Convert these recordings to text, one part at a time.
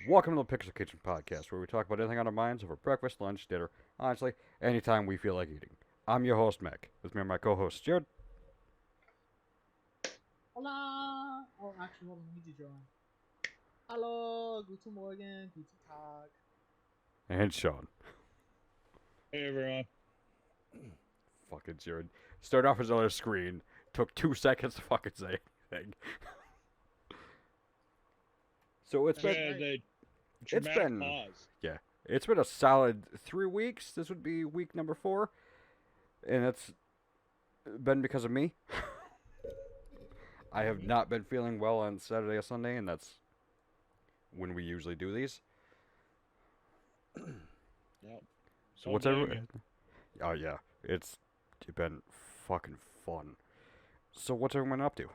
Welcome to the Pixel Kitchen Podcast, where we talk about anything on our minds over breakfast, lunch, dinner, honestly, anytime we feel like eating. I'm your host, Mac. With me are my co-host, Jared. Hola! Oh, actually, hold on, let me do drawing. Hallo, guten Morgen, guten Tag. And Sean. Hey everyone. Fucking Jared. Started off his other screen. Took 2 seconds to fucking say anything. So it's That's been... right. The dramatic pause. Yeah. It's been a solid 3 weeks. This would be week number 4. And it's been because of me. I have not been feeling well on Saturday or Sunday, and that's when we usually do these. Yep. So Don't what's blame everyone? Oh yeah, it's been fucking fun. So what's everyone up to?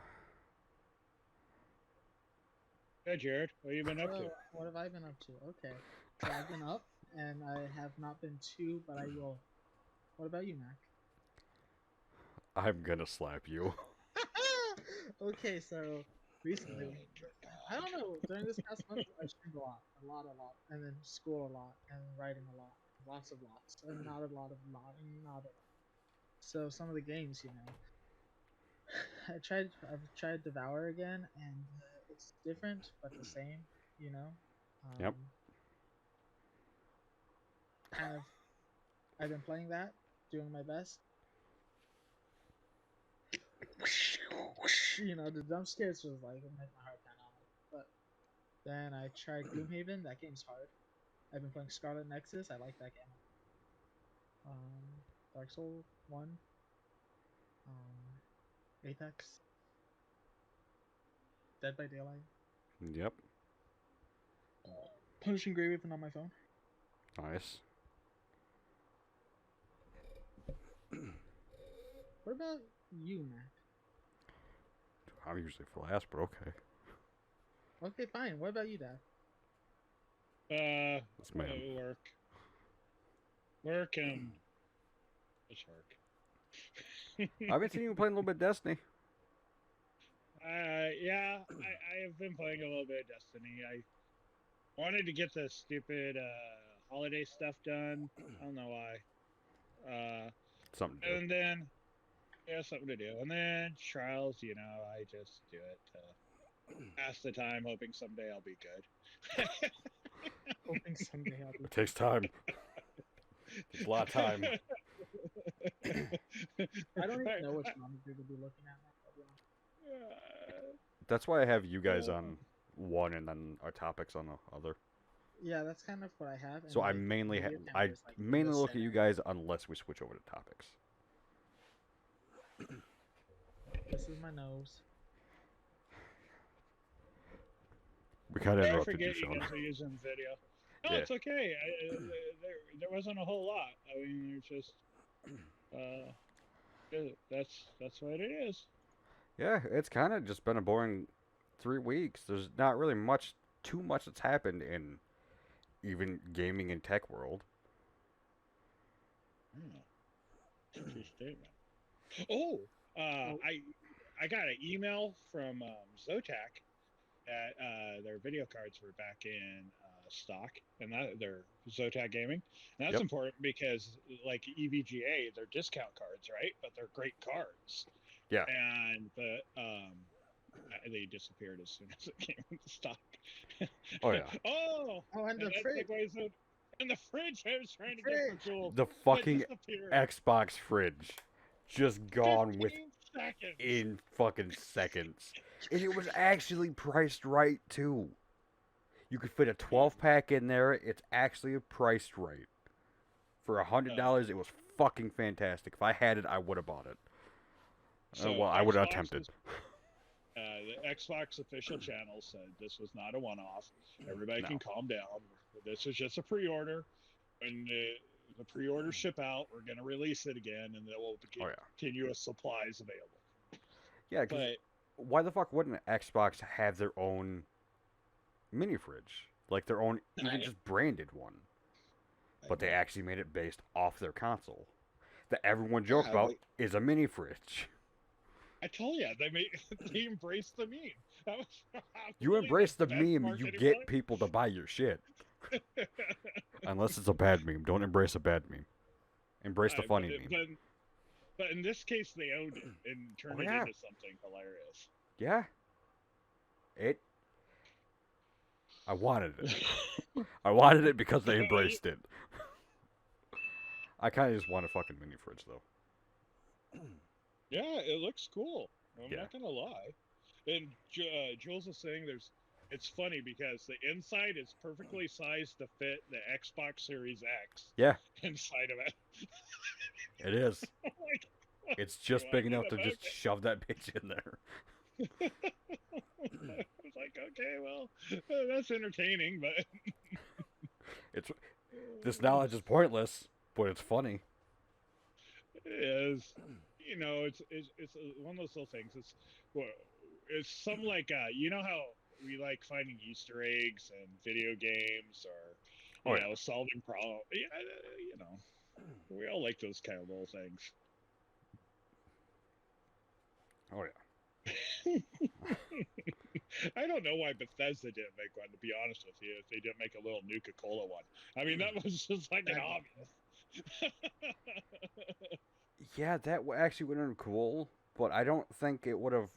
Hey Jared, what have you been up to? What have I been up to? Okay. So I've been up, and I have not been too, but I will. What about you, Mac? I'm gonna slap you. Okay, so recently, I don't know, during this past month, I streamed a lot. And then school a lot, and writing a lot. Lots of lots, and not a lot of lot, and not a lot. So some of the games, I've tried Devour again, and it's different but the same. You know, Yep. kind of. I've been playing that, doing my best. The jump scares was like it made my heart kind of. But then I tried Gloomhaven. That game's hard. I've been playing Scarlet Nexus. I like that game. Dark Souls 1. Apex. Dead by Daylight. Yep. Punishing Grey Weapon on my phone. Nice. What about you, Mac? I'm usually last, but okay. Okay, fine. What about you, Dad? That's man. Work and it's work. I've been seeing you playing a little bit of Destiny. Yeah, I have been playing a little bit of Destiny. I wanted to get the stupid holiday stuff done. I don't know why. Something to do. And then something to do. And then trials, I just do it to pass the time, hoping someday I'll be good. Hoping someday I'll be. It takes time. It's a lot of time. I don't even know which monitor to be looking at now. I'll be honest. That's why I have you guys on one and then our topics on the other. Yeah, that's kind of what I have. So I mainly look at you guys unless we switch over to topics. This is my nose. We kind of I interrupted forget you, Sean. you guys are using video. No, Yeah. it's okay. There wasn't a whole lot. I mean, it's just that's what it is. Yeah, it's kind of just been a boring 3 weeks. There's not really too much that's happened in even gaming and tech world. True statement. Oh, I got an email from Zotac that their video cards were back in stock, and that they're Zotac Gaming. And that's important because, like EVGA, they're discount cards, right? But they're great cards. Yeah. But they disappeared as soon as it came into stock. Oh yeah. And the fridge. And the fridge. I was trying to get for Jewel. The fucking Xbox fridge, just gone in fucking seconds. And it was actually priced right too. You could fit a 12-pack in there. It's actually priced right. For $100, it was fucking fantastic. If I had it, I would have bought it. So I would have attempted. The Xbox official channel said this was not a one-off. Everybody can calm down. This is just a pre-order. When the pre-orders ship out, we're going to release it again, and there will be continuous supplies available. Yeah, because why the fuck wouldn't Xbox have their own mini fridge? Like their own, even just branded one. But they actually made it based off their console. That everyone joked about is a mini fridge. I told you they embraced the meme. That was You probably embrace the best meme, you marketing get people to buy your shit. Unless it's a bad meme. Don't embrace a bad meme. Embrace the funny meme. But in this case, they owned it and turned it into something hilarious. Yeah. I wanted it. I wanted it because they embraced it. I kind of just want a fucking mini fridge, though. Yeah, it looks cool. I'm Yeah. not gonna lie. And Jules was saying it's funny because the inside is perfectly sized to fit the Xbox Series X. Yeah. Inside of it. It is. Like, it's just big enough to just shove that bitch in there. I was like, okay, well, that's entertaining, but this knowledge is pointless, but it's funny. it is. It's one of those little things. It's some like you know how we like finding Easter eggs in video games or you know solving problems. Yeah, we all like those kind of little things. Oh yeah. I don't know why Bethesda didn't make one, to be honest with you, if they didn't make a little Nuka-Cola one. I mean, that was just like an obvious. Yeah, that actually would have been cool, but I don't think it would have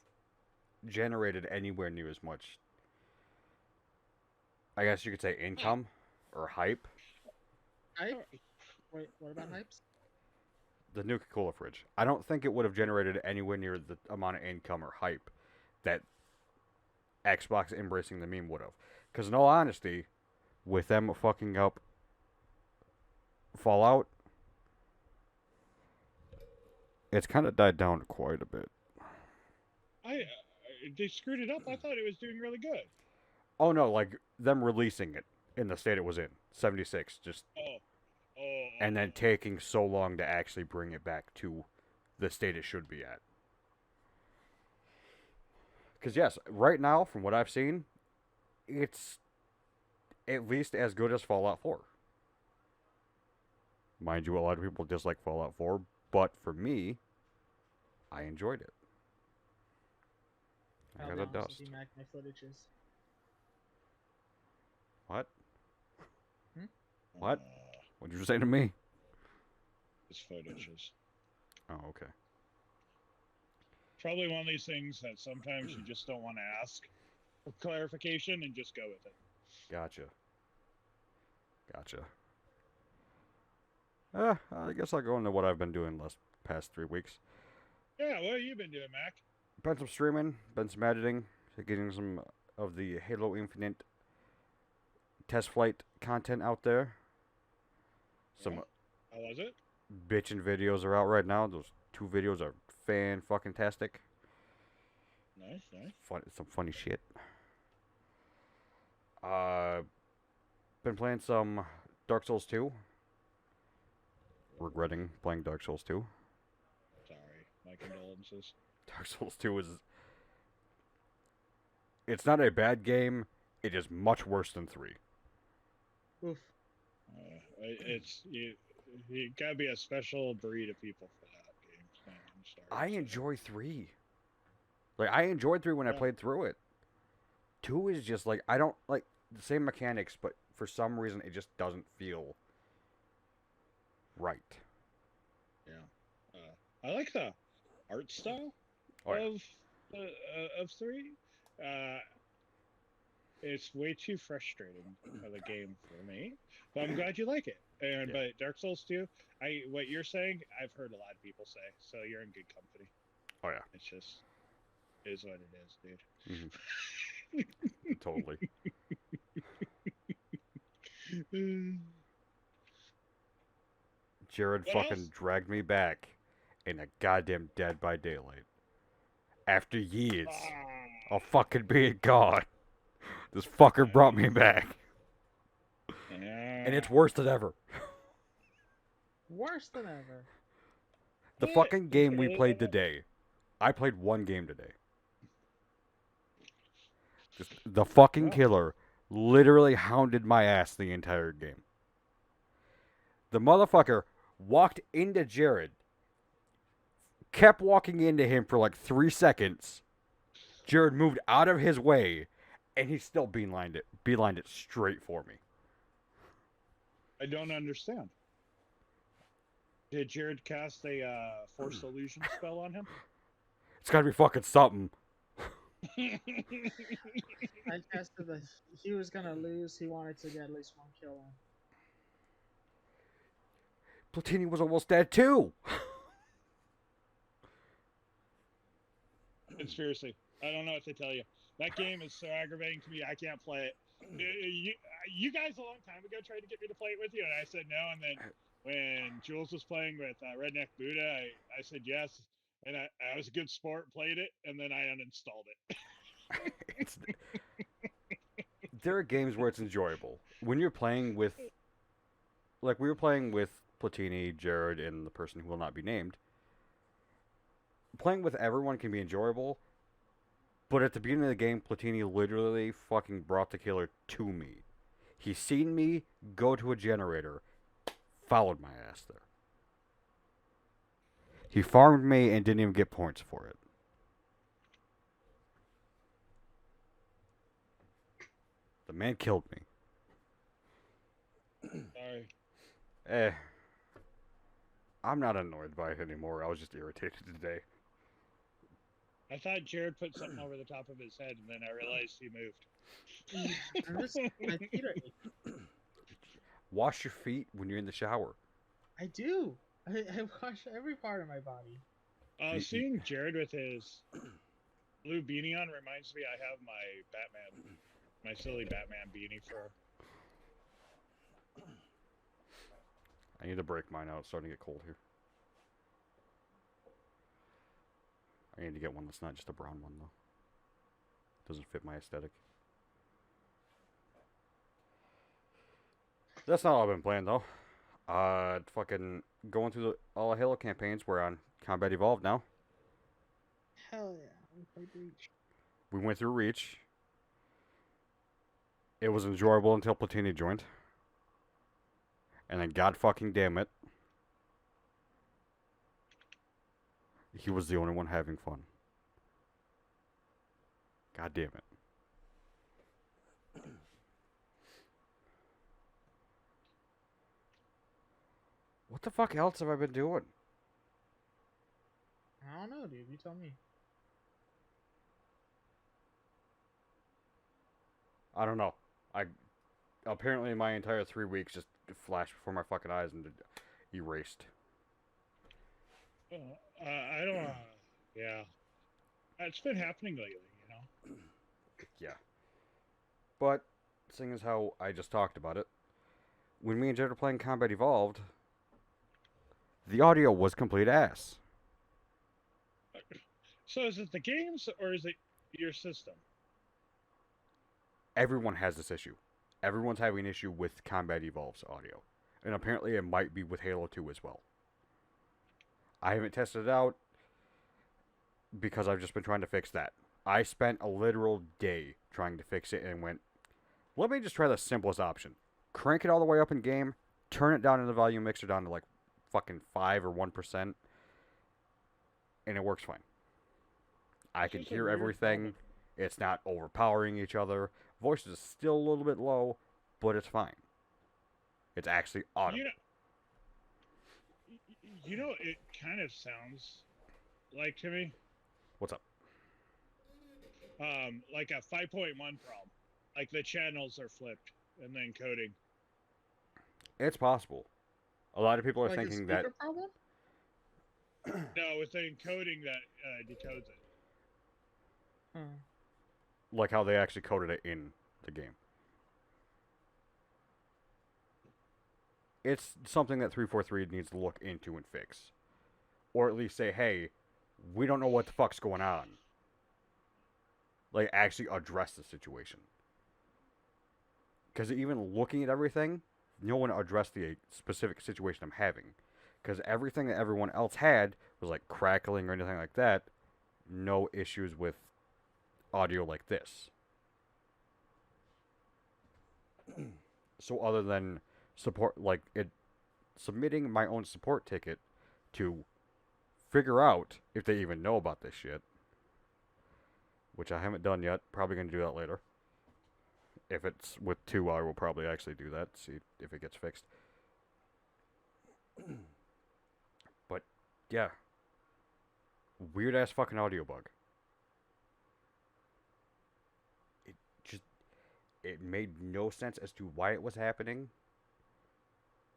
generated anywhere near as much, I guess you could say, income or hype. Hype? Wait, what about hypes? The Nuka-Cola fridge. I don't think it would have generated anywhere near the amount of income or hype that Xbox embracing the meme would have. Because in all honesty, with them fucking up Fallout, it's kind of died down quite a bit. They screwed it up. I thought it was doing really good. Oh no, like them releasing it in the state it was in, 76, just and then taking so long to actually bring it back to the state it should be at. Because yes, right now, from what I've seen, it's at least as good as Fallout 4. Mind you, a lot of people dislike Fallout 4, but for me, I enjoyed it. I got a dust. My footages. What? Hmm? What? What did you say to me? It's footages. Oh, okay. Probably one of these things that sometimes you just don't want to ask for clarification and just go with it. Gotcha. I guess I'll go into what I've been doing the past 3 weeks. Yeah, what have you been doing, Mac? Been some streaming, been some editing, getting some of the Halo Infinite test flight content out there. Some how was it? Bitchin' videos are out right now. Those 2 videos are fan-fucking-tastic. Nice. Some funny shit. Been playing some Dark Souls 2. Regretting playing Dark Souls 2. Sorry, my condolences. Dark Souls 2 is... It's not a bad game. It is much worse than 3. Oof. You gotta be a special breed of people for that game. I'm sorry. I enjoy 3. Like, I enjoyed 3 when I played through it. 2 is just like, I don't like the same mechanics, but for some reason it just doesn't feel right. Yeah. I like the art style of 3. It's way too frustrating of a game for me, but I'm glad you like it. But Dark Souls 2, what you're saying, I've heard a lot of people say, so you're in good company. Oh yeah, it's just is what it is, dude. Mm-hmm. Totally. Jared fucking dragged me back in a goddamn Dead by Daylight. After years of fucking being gone, this fucker brought me back. And it's worse than ever. Worse than ever. The fucking game we played today. I played one game today. Just the fucking killer literally hounded my ass the entire game. The motherfucker walked into Jared, kept walking into him for like 3 seconds. Jared moved out of his way, and he still beelined it straight for me. I don't understand. Did Jared cast a Force Illusion spell on him? It's gotta be fucking something. I casted the. He was gonna lose. He wanted to get at least 1 kill in. Platini was almost dead too. Seriously, I don't know what to tell you. That game is so aggravating to me. I can't play it. You guys a long time ago tried to get me to play it with you, and I said no. And then when Jules was playing with Redneck Buddha, I said yes, and I was a good sport, played it, and then I uninstalled it. There are games where it's enjoyable when you're playing with, like we were playing with Platini, Jared, and the person who will not be named. Playing with everyone can be enjoyable, but at the beginning of the game, Platini literally fucking brought the killer to me. He seen me go to a generator, followed my ass there. He farmed me and didn't even get points for it. The man killed me. Sorry. I'm not annoyed by it anymore. I was just irritated today. I thought Jared put something over the top of his head, and then I realized he moved. I'm just. My feet are aching. Wash your feet when you're in the shower. I do. I wash every part of my body. Seeing Jared with his blue beanie on reminds me I have my silly Batman beanie for. I need to break mine out. It's starting to get cold here. I need to get one that's not just a brown one, though. Doesn't fit my aesthetic. That's not all I've been playing, though. Fucking going through all the Halo campaigns. We're on Combat Evolved now. Hell yeah. We played Reach. We went through Reach. It was enjoyable until Platini joined. And then, god fucking damn it, he was the only one having fun. God damn it. What the fuck else have I been doing? I don't know, dude. You tell me. I don't know. Apparently my entire 3 weeks just flashed before my fucking eyes and erased. I don't. Yeah, it's been happening lately, you know. Yeah. But seeing as how I just talked about it, when me and Jed were playing Combat Evolved, the audio was complete ass. So is it the games or is it your system? Everyone has this issue. Everyone's having an issue with Combat Evolved's audio. And apparently it might be with Halo 2 as well. I haven't tested it out because I've just been trying to fix that. I spent a literal day trying to fix it and went, let me just try the simplest option. Crank it all the way up in game, turn it down in the volume mixer down to like fucking 5 or 1%, and it works fine. I can hear everything. It's not overpowering each other. Voice is still a little bit low, but it's fine. It's actually audible. You know, it kind of sounds like to me. What's up? Like a 5.1 problem. Like the channels are flipped and then coding. It's possible. A lot of people are Like thinking a that. problem? No, with the encoding that decodes it. Like how they actually coded it in the game. It's something that 343 needs to look into and fix. Or at least say, hey, we don't know what the fuck's going on. Like, actually address the situation. Because even looking at everything, no one addressed the specific situation I'm having. Because everything that everyone else had was like crackling or anything like that. No issues with audio like this. So other than support, like it, submitting my own support ticket to figure out if they even know about this shit, which I haven't done yet. Probably going to do that later. If it's with 2, I will probably actually do that, see if it gets fixed. But, yeah. Weird ass fucking audio bug. It made no sense as to why it was happening.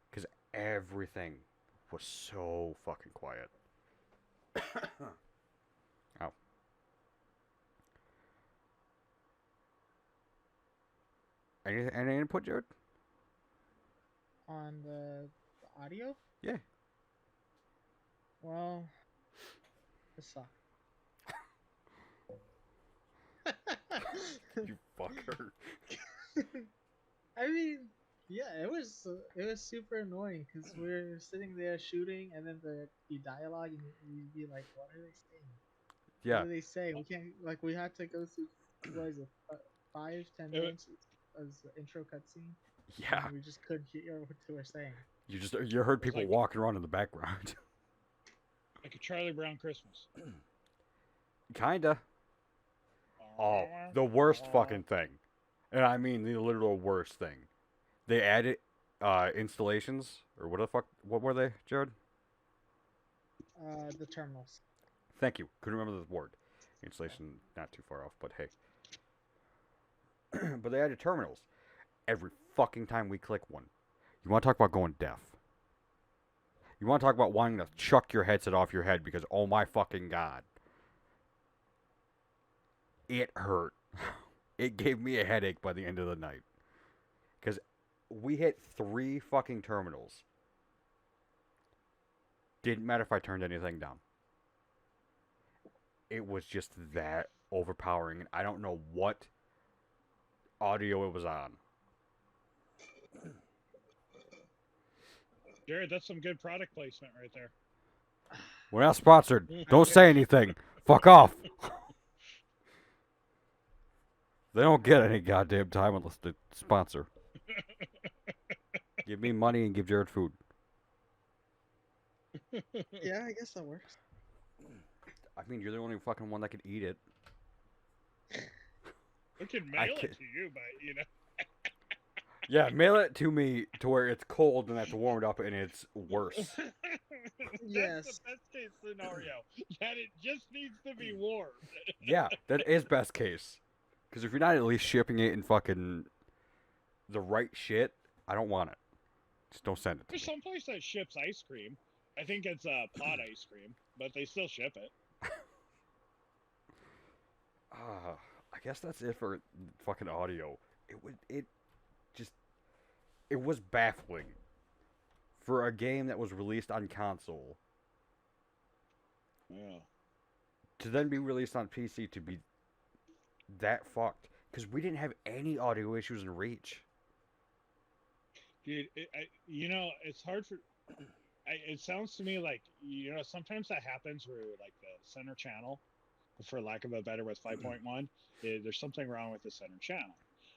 Because everything was so fucking quiet. Ow. Any input, Jared? On the audio? Yeah. Well, it sucked. You fucker. I mean, yeah, it was super annoying because we're sitting there shooting, and then the dialogue, and you'd be like, "What are they saying? Yeah. What do they say?" We can't we had to go through what is it, 5-10 minutes as the intro cutscene. Yeah. And we just couldn't hear what they were saying. You heard people like, walking around in the background. Like a Charlie Brown Christmas. Kinda. Oh, the worst fucking thing. And I mean the literal worst thing. They added installations, or what were they, Jared? The terminals. Thank you. Couldn't remember the word. Installation, not too far off, but hey. But they added terminals every fucking time we click one. You want to talk about going deaf? You want to talk about wanting to chuck your headset off your head because, oh my fucking god. It hurt. It gave me a headache by the end of the night. Because we hit 3 fucking terminals. Didn't matter if I turned anything down. It was just that overpowering. And I don't know what audio it was on. Jared, that's some good product placement right there. We're not sponsored. Don't say anything. Fuck off. They don't get any goddamn time unless they sponsor. Give me money and give Jared food. Yeah, I guess that works. I mean, you're the only fucking one that can eat it. We can mail it to you, but Yeah, mail it to me to where it's cold and that's warmed up and it's worse. Yes. That's the best case scenario. That it just needs to be warm. Yeah, that is best case. Because if you're not at least shipping it in fucking the right shit, I don't want it. Just don't send it to me. There's some place that ships ice cream. I think it's pot ice cream, but they still ship it. I guess that's it for fucking audio. It was baffling for a game that was released on console. Yeah. To then be released on PC to be that fucked because we didn't have any audio issues in Reach. Dude, it's hard for. It sounds to me like sometimes that happens where like the center channel, for lack of a better, with 5.1, there's something wrong with the center channel,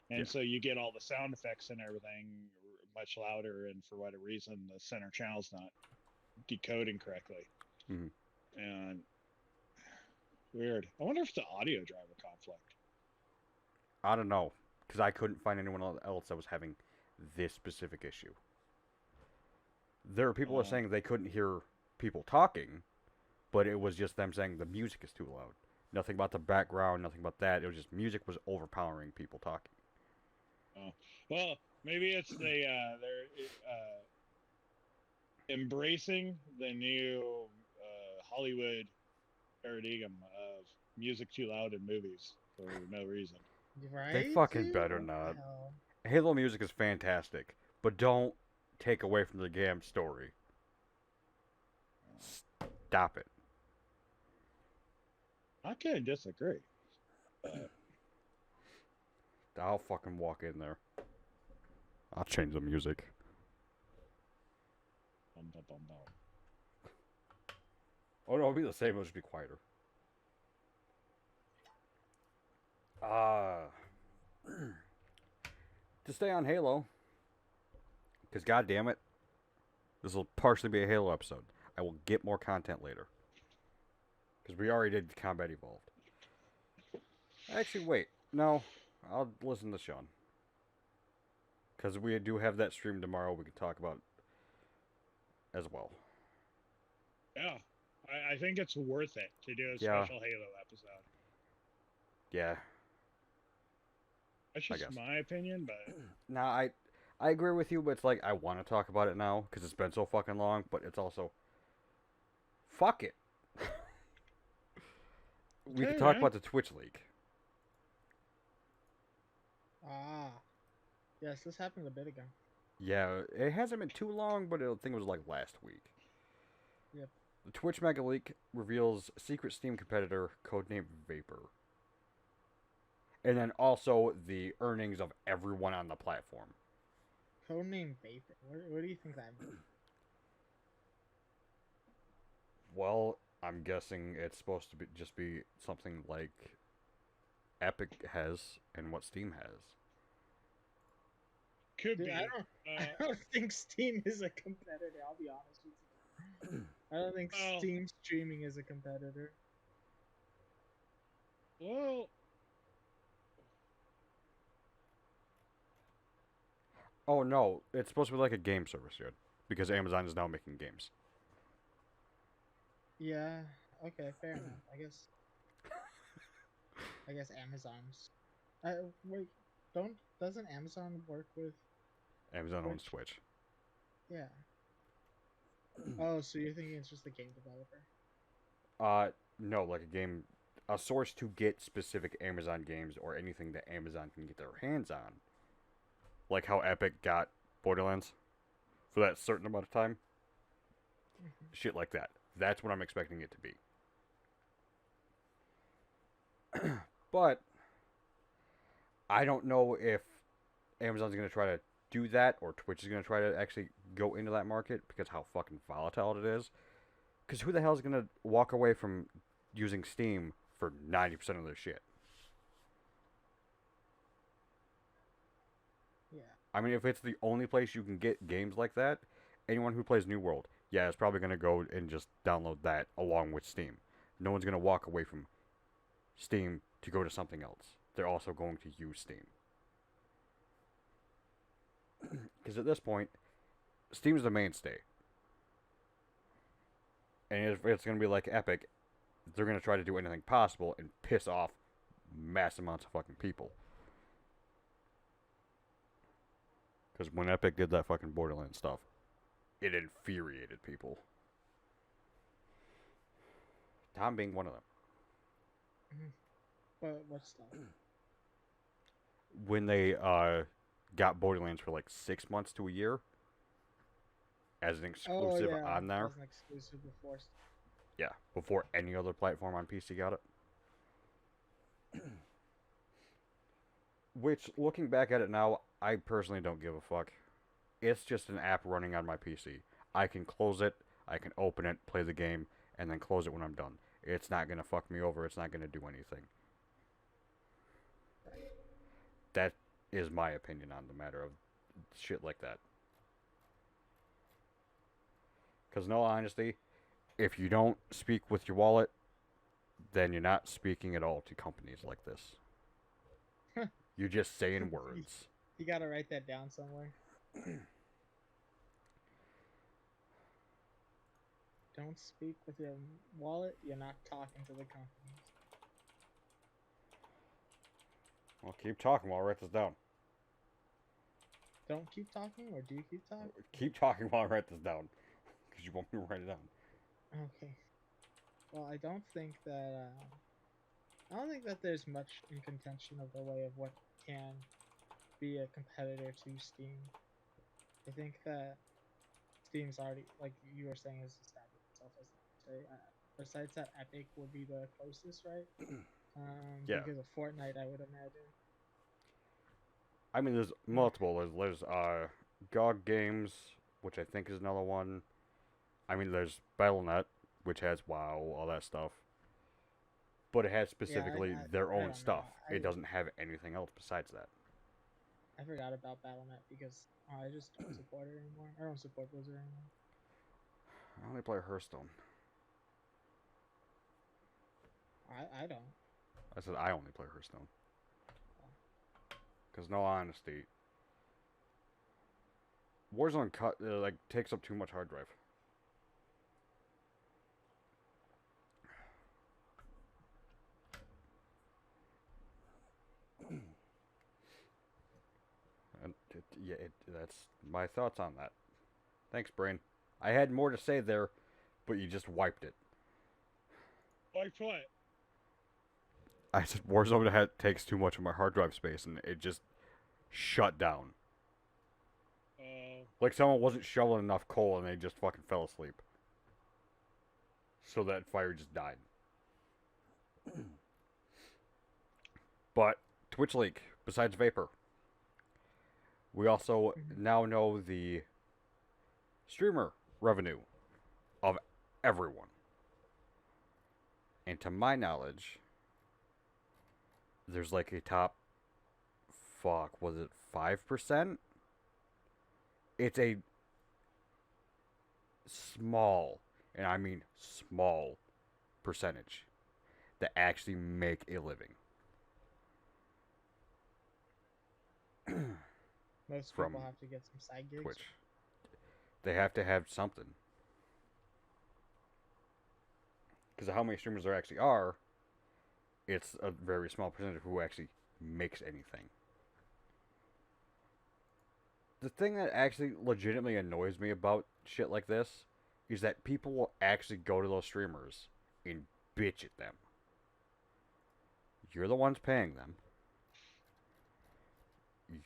and so you get all the sound effects and everything much louder, and for whatever reason the center channel's not decoding correctly. Mm-hmm. And weird. I wonder if the audio driver conflict. I don't know because I couldn't find anyone else that was having this specific issue. There are people who are saying they couldn't hear people talking, but it was just them saying the music is too loud. Nothing about the background, nothing about that. It was just music was overpowering people talking. Oh, well, maybe it's they're embracing the new Hollywood paradigm of music too loud in movies for no reason. Right? They fucking better not. Halo music is fantastic, but don't take away from the damn story. Stop it. I can't disagree. I'll fucking walk in there. I'll change the music. Oh no, it'll be the same. It'll just be quieter. To stay on Halo, because goddamn it, this will partially be a Halo episode. I will get more content later. Because we already did Combat Evolved. Actually, wait. No, I'll listen to Sean. Because we do have that stream tomorrow we can talk about as well. Yeah, I think it's worth it to do a Yeah. special Halo episode. Yeah. That's I just guess. my opinion, but Nah, I agree with you, but it's like I want to talk about it now because it's been so fucking long, but it's also fuck it. We okay, could talk man. about the Twitch leak. Ah, yes, this happened a bit ago. Yeah, it hasn't been too long, but I think it was like last week. Yep. The Twitch Mega Leak reveals secret Steam competitor codenamed Vapor. And then also the earnings of everyone on the platform. Codename Vapor. What do you think that means? Well, I'm guessing it's supposed to be just be something like Epic has and what Steam has. Could Dude, be. I don't think Steam is a competitor. I'll be honest with you. I don't think Well- Steam streaming is a competitor. Well, Oh no, it's supposed to be like a game service, dude, because Amazon is now making games. Yeah. Okay. Fair enough. I guess Amazon's. Wait. Doesn't Amazon work with? Amazon owns Twitch? Twitch. Yeah. Oh, so you're thinking it's just a game developer? No, like a source to get specific Amazon games or anything that Amazon can get their hands on. Like how Epic got Borderlands for that certain amount of time. Mm-hmm. Shit like that. That's what I'm expecting it to be. But I don't know if Amazon's going to try to do that or Twitch is going to try to actually go into that market because how fucking volatile it is. Because who the hell is going to walk away from using Steam for 90% of their shit? Yeah. I mean, if it's the only place you can get games like that, anyone who plays New World, yeah, is probably going to go and just download that along with Steam. No one's going to walk away from Steam to go to something else. They're also going to use Steam. Because at this point, Steam's the mainstay. And if it's going to be like Epic, they're going to try to do anything possible and piss off mass amounts of fucking people. Because when Epic did that fucking Borderlands stuff, it infuriated people. Tom being one of them. Mm-hmm. But what stuff? When they got Borderlands for like 6 months to a year as an exclusive on there. As an exclusive before. Yeah, before any other platform on PC got it. Which, looking back at it now, I personally don't give a fuck. It's just an app running on my PC. I can close it, I can open it, play the game, and then close it when I'm done. It's not going to fuck me over, it's not going to do anything. That is my opinion on the matter of shit like that. Because in all honesty, if you don't speak with your wallet, then you're not speaking at all to companies like this. You're just saying words. You gotta write that down somewhere. Don't speak with your wallet, you're not talking to the companies. Well, keep talking while I write this down. Don't keep talking, or do you keep talking? Keep talking while I write this down. Because you want me to write it down. Okay. Well, I don't think that there's much in contention of the way of what can be a competitor to Steam. I think that Steam's already, like you were saying, has established itself as besides that, Epic would be the closest, right? Yeah. Because of Fortnite, I would imagine. I mean, there's multiple. There's GOG Games, which I think is another one. I mean, there's Battle.net, which has WoW, all that stuff. But it has specifically their own stuff. It doesn't have anything else besides that. I forgot about Battle.net because I just don't support it anymore. I don't support Blizzard anymore. I only play Hearthstone. I don't. I said I only play Hearthstone. Because no honesty, Warzone takes up too much hard drive. And that's my thoughts on that. Thanks, Brain. I had more to say there, but you just wiped it. Like what? I said Warzone takes too much of my hard drive space, and it just shut down. Like someone wasn't shoveling enough coal, and they just fucking fell asleep. So that fire just died. But Twitch leak, besides Vapor, we also now know the streamer revenue of everyone. And to my knowledge, there's like a top, was it 5%? It's a small, and I mean small, percentage that actually make a living. Most From people have to get some side gigs. Twitch. They have to have something. Because of how many streamers there actually are, it's a very small percentage who actually makes anything. The thing that actually legitimately annoys me about shit like this is that people will actually go to those streamers and bitch at them. You're the ones paying them.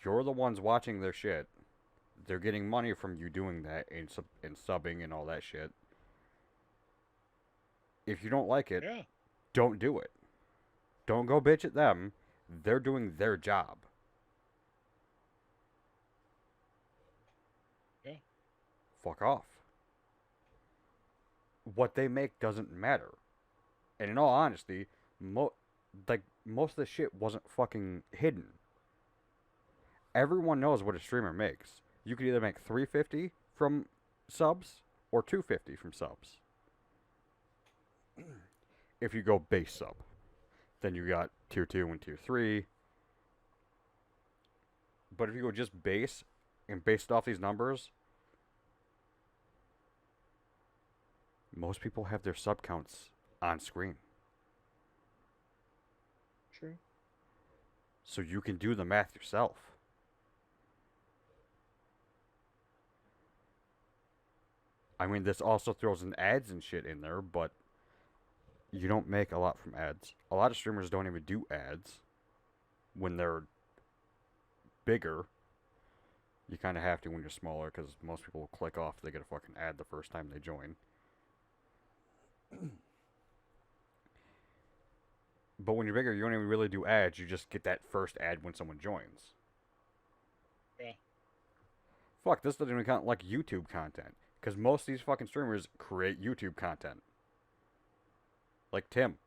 You're the ones watching their shit. They're getting money from you doing that and subbing and all that shit. If you don't like it, don't do it. Don't go bitch at them. They're doing their job. Yeah. Fuck off. What they make doesn't matter. And in all honesty, most of the shit wasn't fucking hidden. Everyone knows what a streamer makes. You could either make $350 from subs or $250 from subs. If you go base sub, then you got tier 2 and tier 3. But if you go just base and based off these numbers, most people have their sub counts on screen. True. So you can do the math yourself. I mean, this also throws in ads and shit in there, but you don't make a lot from ads. A lot of streamers don't even do ads when they're bigger. You kind of have to when you're smaller, because most people will click off if they get a fucking ad the first time they join. But when you're bigger, you don't even really do ads. You just get that first ad when someone joins. Yeah. Fuck, this doesn't even count like YouTube content. Because most of these fucking streamers create YouTube content. Like Tim.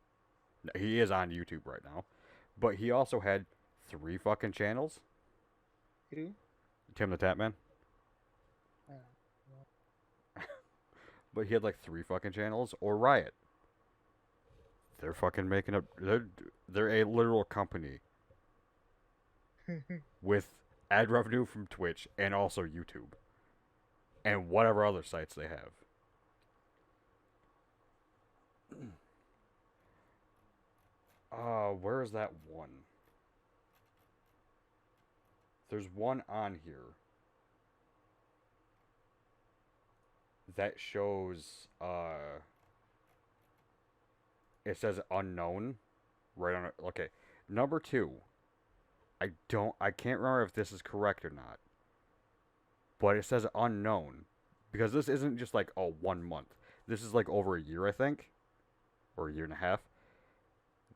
He is on YouTube right now. But he also had 3 fucking channels. Who? Tim the Tapman. But he had like 3 fucking channels. Or Riot. They're fucking making up. They're a literal company. With ad revenue from Twitch and also YouTube. And whatever other sites they have. Where is that one? There's one on here that shows, it says unknown right on it. Okay, number 2. I can't remember if this is correct or not. But it says unknown. Because this isn't just like, 1 month. This is like over a year, I think. Or a year and a half.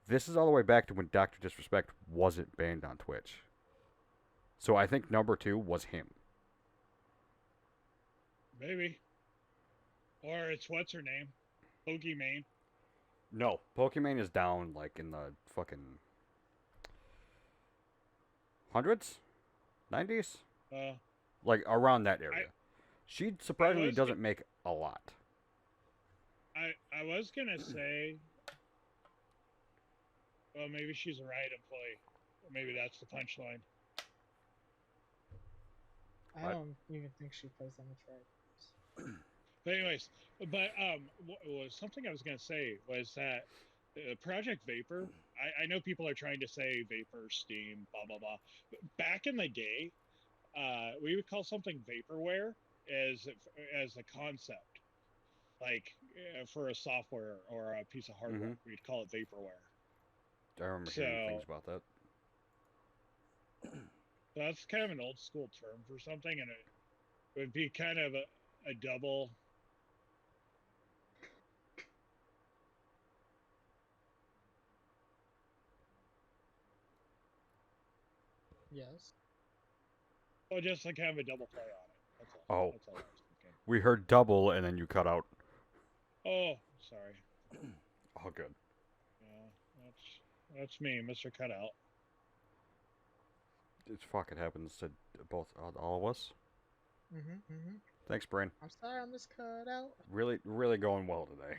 This is all the way back to when Dr.Disrespect wasn't banned on Twitch. So I think number 2 was him. Maybe. Or it's what's her name? Pokimane. No, Pokimane is down like in the fucking hundreds? 90s? Like around that area. She surprisingly doesn't make a lot. I was gonna say Well, maybe she's a riot employee. Maybe that's the punchline. I What? don't even think she plays that much right. But anyways, but was something I was gonna say was that Project Vapor. I know people are trying to say Vapor, Steam, blah blah blah. But back in the day, we would call something vaporware as a concept, like for a software or a piece of hardware. We'd call it vaporware. I remember hearing things So about that. that's kind of an old school term for something, and it would be kind of a double. Yes. Well, just like kind of a double play on it. That's all. Oh, That's all I was thinking. we heard double and then you cut out. Oh, sorry. All good. Yeah, that's me, Mr. Cutout. It fucking happens to both all of us. Mhm. Thanks, Brain. I'm sorry, I'm just cut out. Really going well today.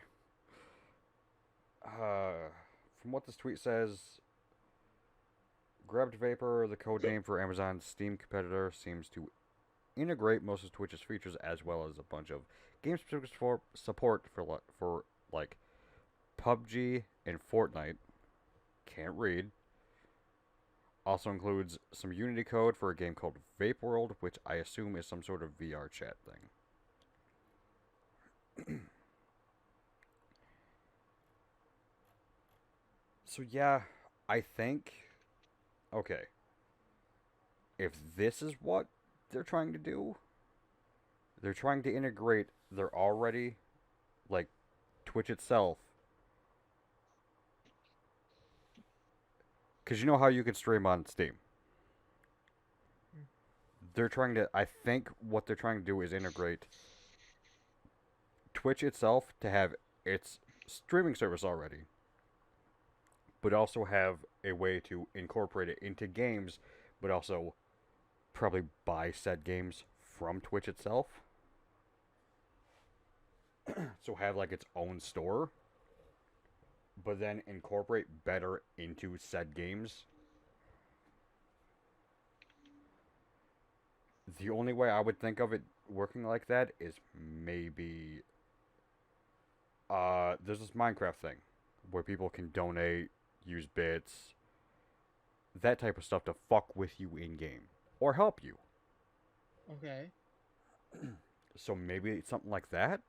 From what this tweet says, Grabbed Vapor, the code name for Amazon's Steam competitor, seems to integrate most of Twitch's features as well as a bunch of game-specific support for like PUBG and Fortnite. Can't read. Also includes some Unity code for a game called Vape World, which I assume is some sort of VR chat thing. So yeah, I think okay. If this is what they're trying to do, they're trying to integrate their already like Twitch itself. Cuz you know how you can stream on Steam. Mm. They're trying to I think what they're trying to do is integrate Twitch itself to have its streaming service already, but also have a way to incorporate it into games, but also probably buy said games from Twitch itself. So have like its own store, but then incorporate better into said games. The only way I would think of it working like that is maybe there's this Minecraft thing where people can donate, use bits, that type of stuff to fuck with you in game or help you. Okay. So maybe it's something like that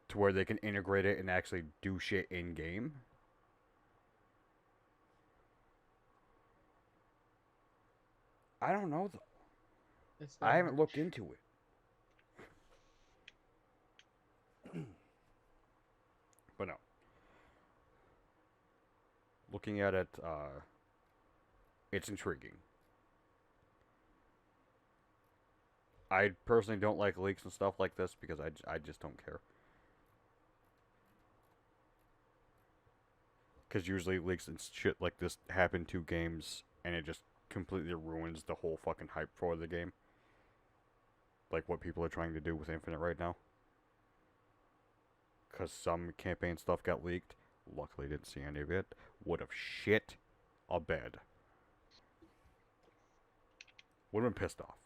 to where they can integrate it and actually do shit in game. I don't know though. It's I their haven't looked merch. into it. But no. Looking at it, it's intriguing. I personally don't like leaks and stuff like this because I just don't care. Because usually leaks and shit like this happen to games and it just completely ruins the whole fucking hype for the game. Like what people are trying to do with Infinite right now. Because some campaign stuff got leaked. Luckily, didn't see any of it. Would have shit a bed. Would have been pissed off.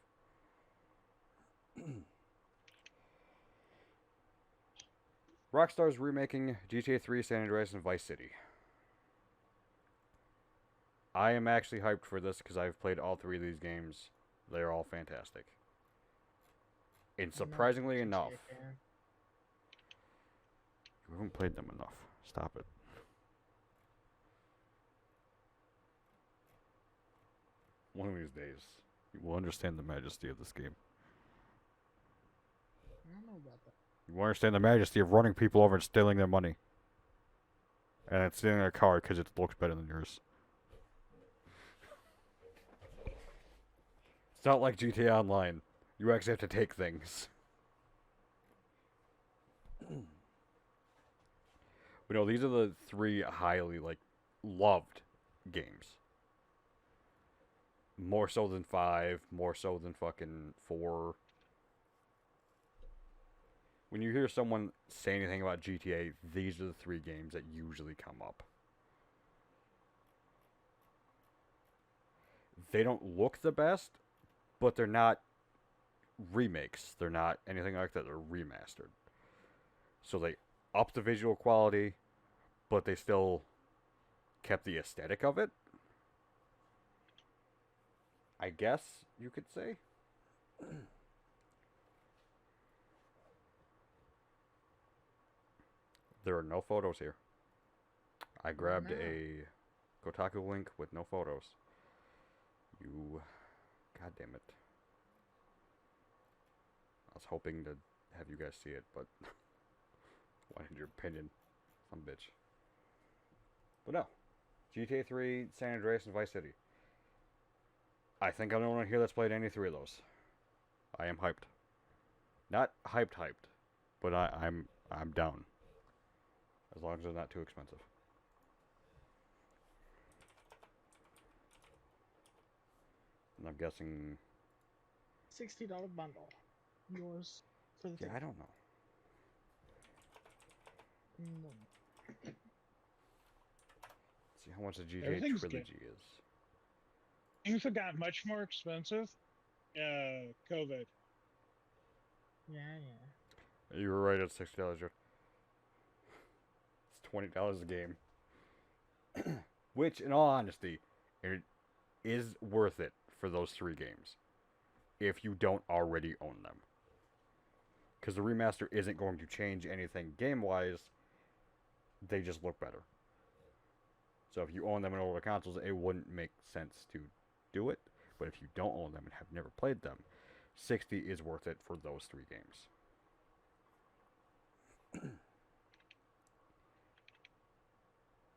Rockstar's remaking GTA 3, San Andreas, and Vice City. I am actually hyped for this because I've played all three of these games. They're all fantastic. And I'm not a big surprisingly GTA enough, fan. you haven't played them enough. Stop it. One of these days, you will understand the majesty of this game. I don't know about that. You will understand the majesty of running people over and stealing their money. And then stealing their car because it looks better than yours. It's not like GTA Online. You actually have to take things. But no, these are the three highly, like, loved games. More so than 5, more so than fucking 4. When you hear someone say anything about GTA, these are the three games that usually come up. they don't look the best, but they're not remakes. They're not anything like that. They're remastered. So they upped the visual quality, but they still kept the aesthetic of it. I guess you could say. There are no photos here. I grabbed a Kotaku link with no photos. You. God damn it. I was hoping to have you guys see it, but wanted your opinion. Some bitch. But no. GTA 3, San Andreas, and Vice City. I think I'm the only one here that's played any three of those. I am hyped. Not hyped, but I'm down. As long as they're not too expensive. And I'm guessing. $60 bundle. Yours for the Yeah, I don't know. See how much the GTA trilogy is. Things have got much more expensive. COVID. Yeah. You were right at $60. It's $20 a game. Which, in all honesty, it is worth it for those three games. If you don't already own them. Because the remaster isn't going to change anything game-wise. They just look better. So if you own them on older consoles, it wouldn't make sense to do it. But if you don't own them and have never played them, 60 is worth it for those three games.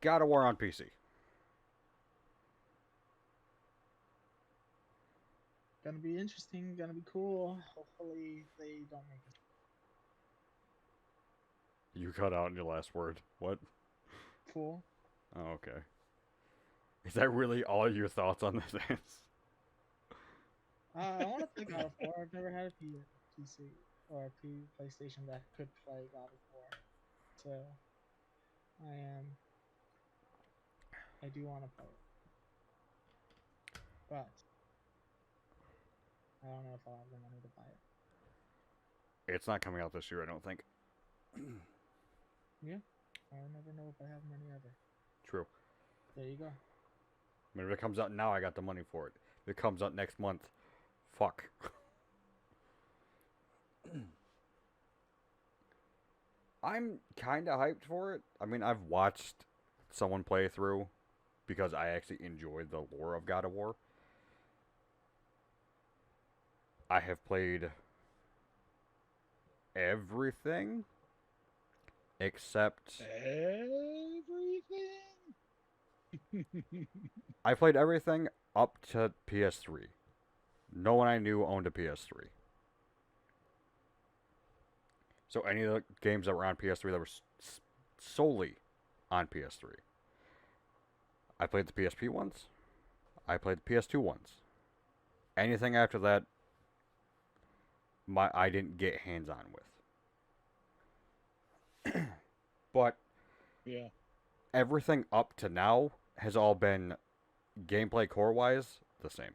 God of War on PC. Gonna be interesting, gonna be cool. Hopefully they don't make it. You cut out in your last word. What? Cool. Oh, okay. Is that really all your thoughts on this is? I want to play God of War. I've never had a PC or a PlayStation that could play God of War. So I do want to play it. But I don't know if I'll have the money to buy it. It's not coming out this year, I don't think. Yeah. I'll never know if I have money ever. True. There you go. I mean, if it comes out now, I got the money for it. If it comes out next month, fuck. I'm kind of hyped for it. I mean, I've watched someone play through because I actually enjoy the lore of God of War. I have played everything except... Everything? I played everything up to PS3. No one I knew owned a PS3. So any of the games that were on PS3 that were solely on PS3. I played the PSP ones. I played the PS2 ones. Anything after that, I didn't get hands-on with. But yeah, everything up to now has all been gameplay core-wise the same.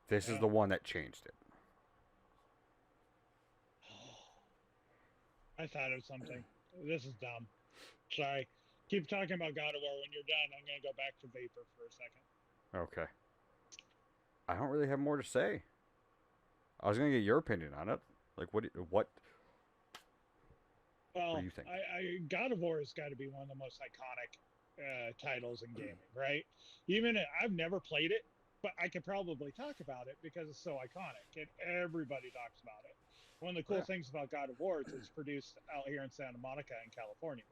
This is the one that changed it. I thought of something. This is dumb. Sorry. Keep talking about God of War. When you're done, I'm going to go back to Vapor for a second. Okay. I don't really have more to say. I was going to get your opinion on it. Like, what Well, do you think? God of War has got to be one of the most iconic titles in gaming, right? Even I've never played it, but I could probably talk about it because it's so iconic and everybody talks about it. One of the cool things about God of War is it's produced out here in Santa Monica in California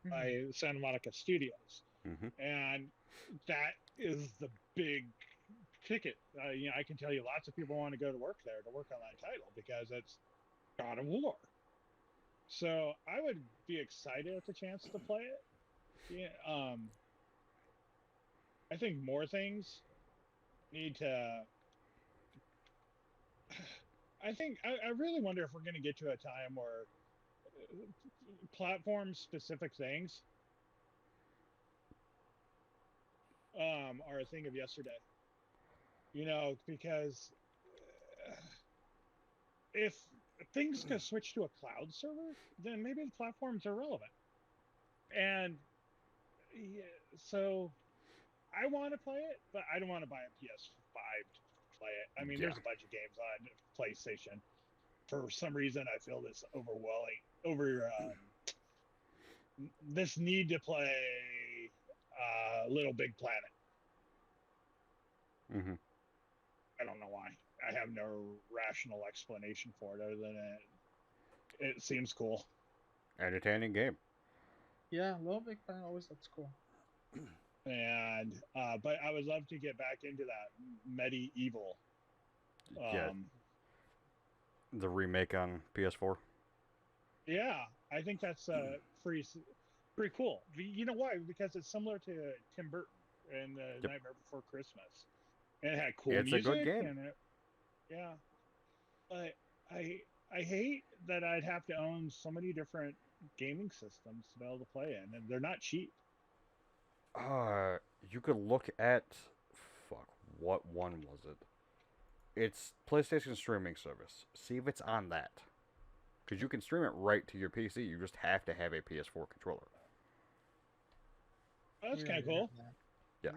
by Santa Monica Studios. And that is the big ticket. I can tell you lots of people want to go to work there to work on that title because it's God of War. So I would be excited at the chance to play it. Yeah, I think more things need to. I really wonder if we're going to get to a time where platform-specific things are a thing of yesterday. Because if things could switch to a cloud server, then maybe the platforms are relevant. And yeah, so I want to play it, but I don't want to buy a PS5 to play it. I mean, Yeah. there's a bunch of games on PlayStation. For some reason, I feel this this need to play Little Big Planet. Mm-hmm. I don't know why. I have no rational explanation for it other than it seems cool. Entertaining game. Yeah, Little Big Planet always looks cool. And but I would love to get back into that medieval. Yeah. The remake on PS4. Yeah, I think that's pretty cool. You know why? Because it's similar to Tim Burton and Yep. Nightmare Before Christmas. And it had cool It's music. a good game. And yeah, but I hate that I'd have to own so many different gaming systems to be able to play in, and they're not cheap. You could look at, fuck, what one was it? It's PlayStation streaming service. See if it's on that. Because you can stream it right to your PC. You just have to have a PS4 controller. Oh, that's kind of cool. Yeah.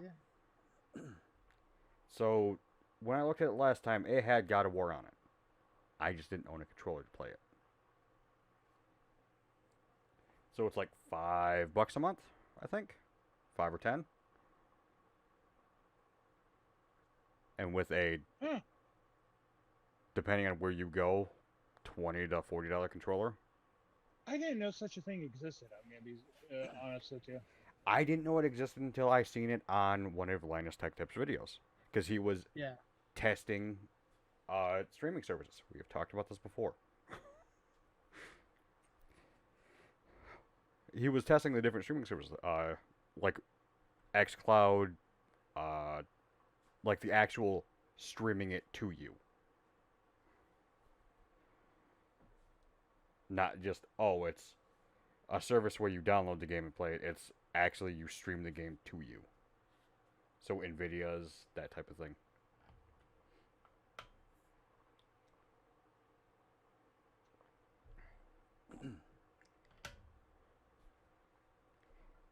So, when I looked at it last time, it had God of War on it. I just didn't own a controller to play it. So it's like $5 a month, I think. 5 or 10. And with a, depending on where you go, $20 to $40 controller. I didn't know such a thing existed. I'm gonna be honest with you. I didn't know it existed until I seen it on one of Linus Tech Tips videos, because he was testing streaming services. We have talked about this before. He was testing the different streaming services, like xCloud, like the actual streaming it to you. Not just, oh, it's a service where you download the game and play it. It's actually you stream the game to you. So Nvidia's, that type of thing.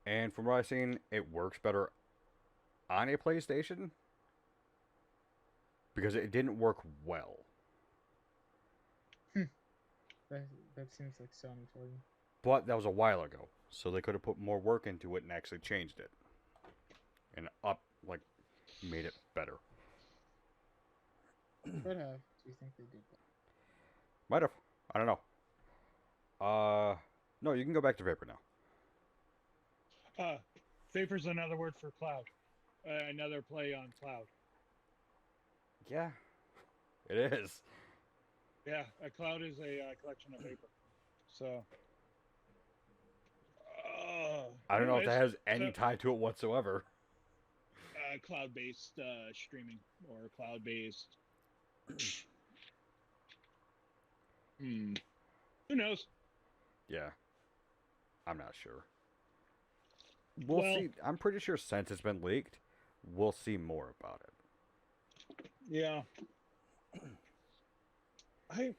And from what I've seen, it works better on a PlayStation because it didn't work well. That seems like Sony for you. But that was a while ago, so they could have put more work into it and actually changed it. And made it better. Could have. Do you think they did that? Might have. I don't know. No, you can go back to Vapor now. Vapor's another word for cloud. Another play on cloud. Yeah, it is. Yeah, a cloud is a collection of vapor. So. I don't know if that has any tie to it whatsoever. Cloud-based streaming or cloud-based. Who knows? Yeah, I'm not sure. We'll see. I'm pretty sure since it's been leaked, we'll see more about it. Yeah. I'd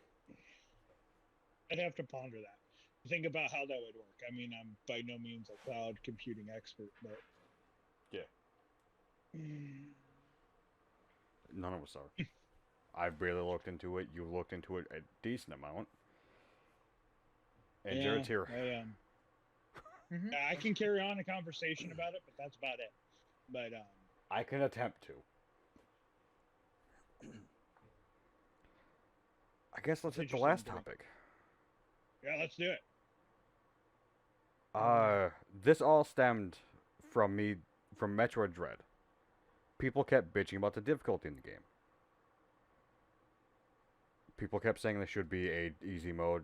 have to ponder that. Think about how that would work. I mean, I'm by no means a cloud computing expert, but yeah, none of us are. I've barely looked into it. You looked into it a decent amount, and Jared's here. I can carry on a conversation about it, but that's about it. But I can attempt to. I guess let's hit the last topic. Yeah, let's do it. This all stemmed from Metroid Dread. People kept bitching about the difficulty in the game. People kept saying there should be a easy mode,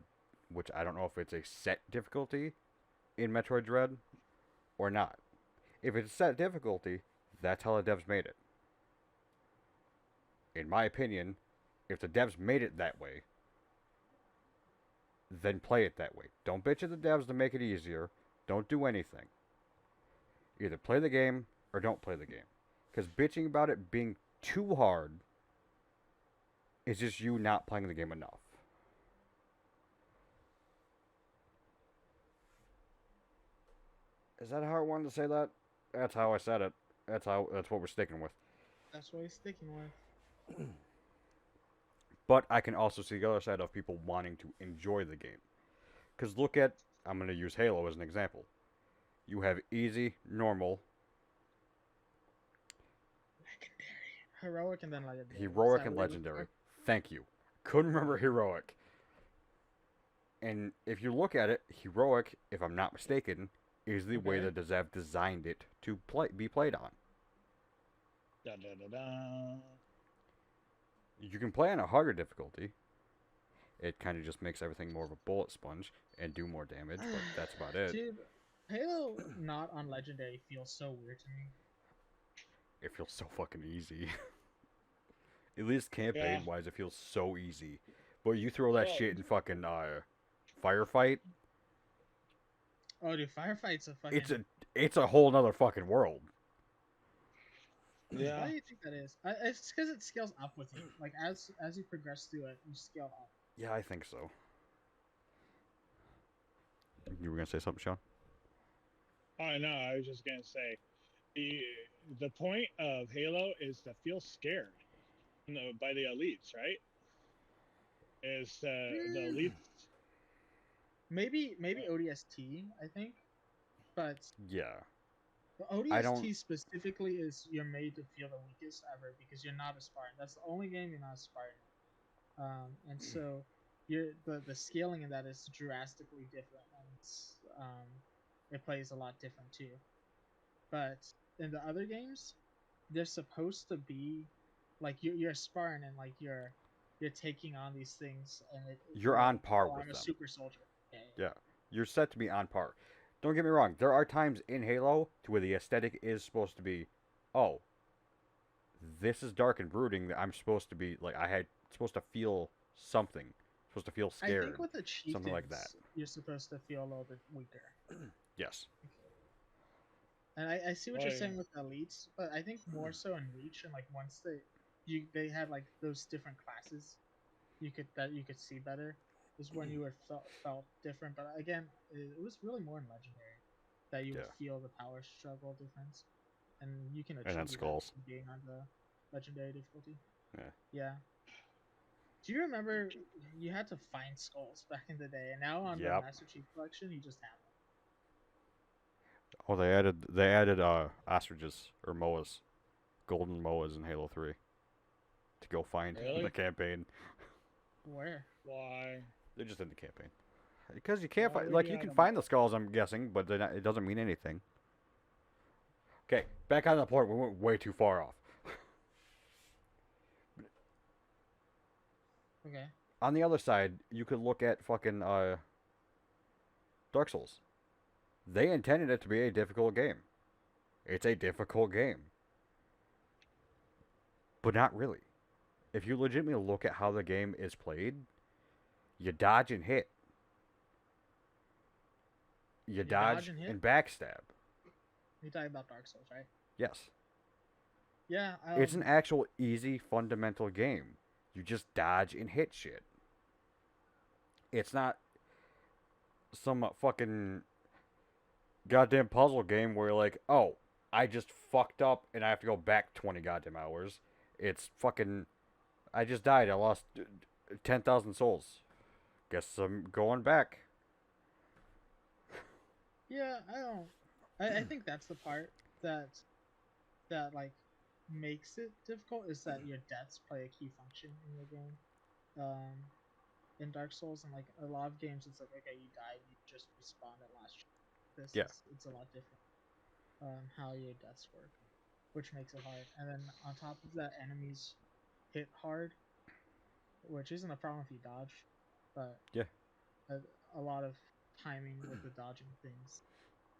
which I don't know if it's a set difficulty in Metroid Dread or not. If it's a set difficulty, that's how the devs made it. In my opinion, if the devs made it that way, then play it that way. Don't bitch at the devs to make it easier. Don't do anything. Either play the game or don't play the game. Because bitching about it being too hard is just you not playing the game enough. Is that how I wanted to say that? That's how I said it. That's what we're sticking with. That's what he's sticking with. But I can also see the other side of people wanting to enjoy the game. Because look at, I'm going to use Halo as an example. You have easy, normal, Heroic and then legendary. heroic, and legendary. Thank you. Couldn't remember heroic. And if you look at it, heroic, if I'm not mistaken, is the way that Dev designed it to be played on. Da, da, da, da. You can play on a harder difficulty. It kind of just makes everything more of a bullet sponge and do more damage, but that's about it. Dude, Halo not on legendary feels so weird to me. It feels so fucking easy. At least campaign-wise, it feels so easy. But you throw that shit in fucking firefight. Oh, dude, firefights a fucking. It's a whole nother fucking world. Yeah. Why do you think that is? It's because it scales up with you. Like as you progress through it, you scale up. Yeah, I think so. You were gonna say something, Sean? Oh no, I was just gonna say, the point of Halo is to feel scared by the elites, right? Is the elites? Maybe ODST, I think, but Yeah. the ODST specifically is you're made to feel the weakest ever because you're not a Spartan. That's the only game you're not a Spartan. And so the scaling in that is drastically different, and it plays a lot different too. But in the other games, they're supposed to be like you're a Spartan and like you're taking on these things, and you're on par with I'm a them. super soldier. Yeah, you're set to be on par. Don't get me wrong. There are times in Halo to where the aesthetic is supposed to be, oh, this is dark and brooding. That I'm supposed to be like supposed to feel something. Supposed to feel scared. I think with the chieftains, something like that. You're supposed to feel a little bit weaker. Yes. And I see what you're saying with the elites, but I think more so in Reach, and like once they had like those different classes, you could see better. Is when you were felt different. But again, it was really more in Legendary that you would feel the power struggle difference, and you can achieve that being on the Legendary difficulty. Yeah. Do you remember you had to find skulls back in the day, and now on the Master Chief Collection you just have them? Oh, they added ostriches or moas, golden moas in Halo 3 to go find in the campaign. Where? Why? They're just in the campaign. Because you can't find, like, you can find the skulls, I'm guessing, but it doesn't mean anything. Okay, back on the point. We went way too far off. Okay. On the other side, you could look at fucking Dark Souls. They intended it to be a difficult game. It's a difficult game. But not really. If you legitimately look at how the game is played, you dodge and hit. You dodge and backstab. You're talking about Dark Souls, right? Yes. Yeah. It's an actual easy, fundamental game. You just dodge and hit shit. It's not some fucking goddamn puzzle game where you're like, oh, I just fucked up and I have to go back 20 goddamn hours. It's fucking, I just died. I lost 10,000 souls. Guess I'm going back. Yeah, I think that's the part that like makes it difficult, is that your deaths play a key function in your game. In Dark Souls and like a lot of games, it's like, okay, you died, you just respawn at last. It's a lot different. How your deaths work, which makes it hard. And then on top of that, enemies hit hard, which isn't a problem if you dodge, but a lot of timing with the dodging things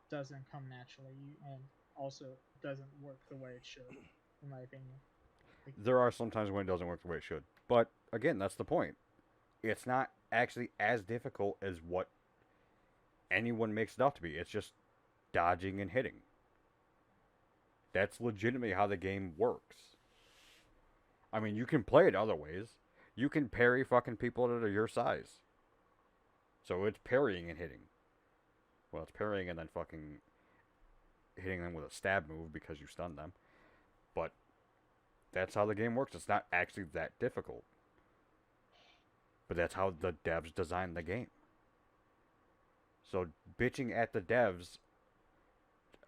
doesn't come naturally, and also doesn't work the way it should, in my opinion. There are some times when it doesn't work the way it should, but again, that's the point. It's not actually as difficult as what anyone makes it out to be. It's just dodging and hitting. That's legitimately how the game works. I mean, you can play it other ways. You can parry fucking people that are your size. So it's parrying and hitting. Well, it's parrying and then fucking hitting them with a stab move because you stunned them. But that's how the game works. It's not actually that difficult. But that's how the devs designed the game. So bitching at the devs,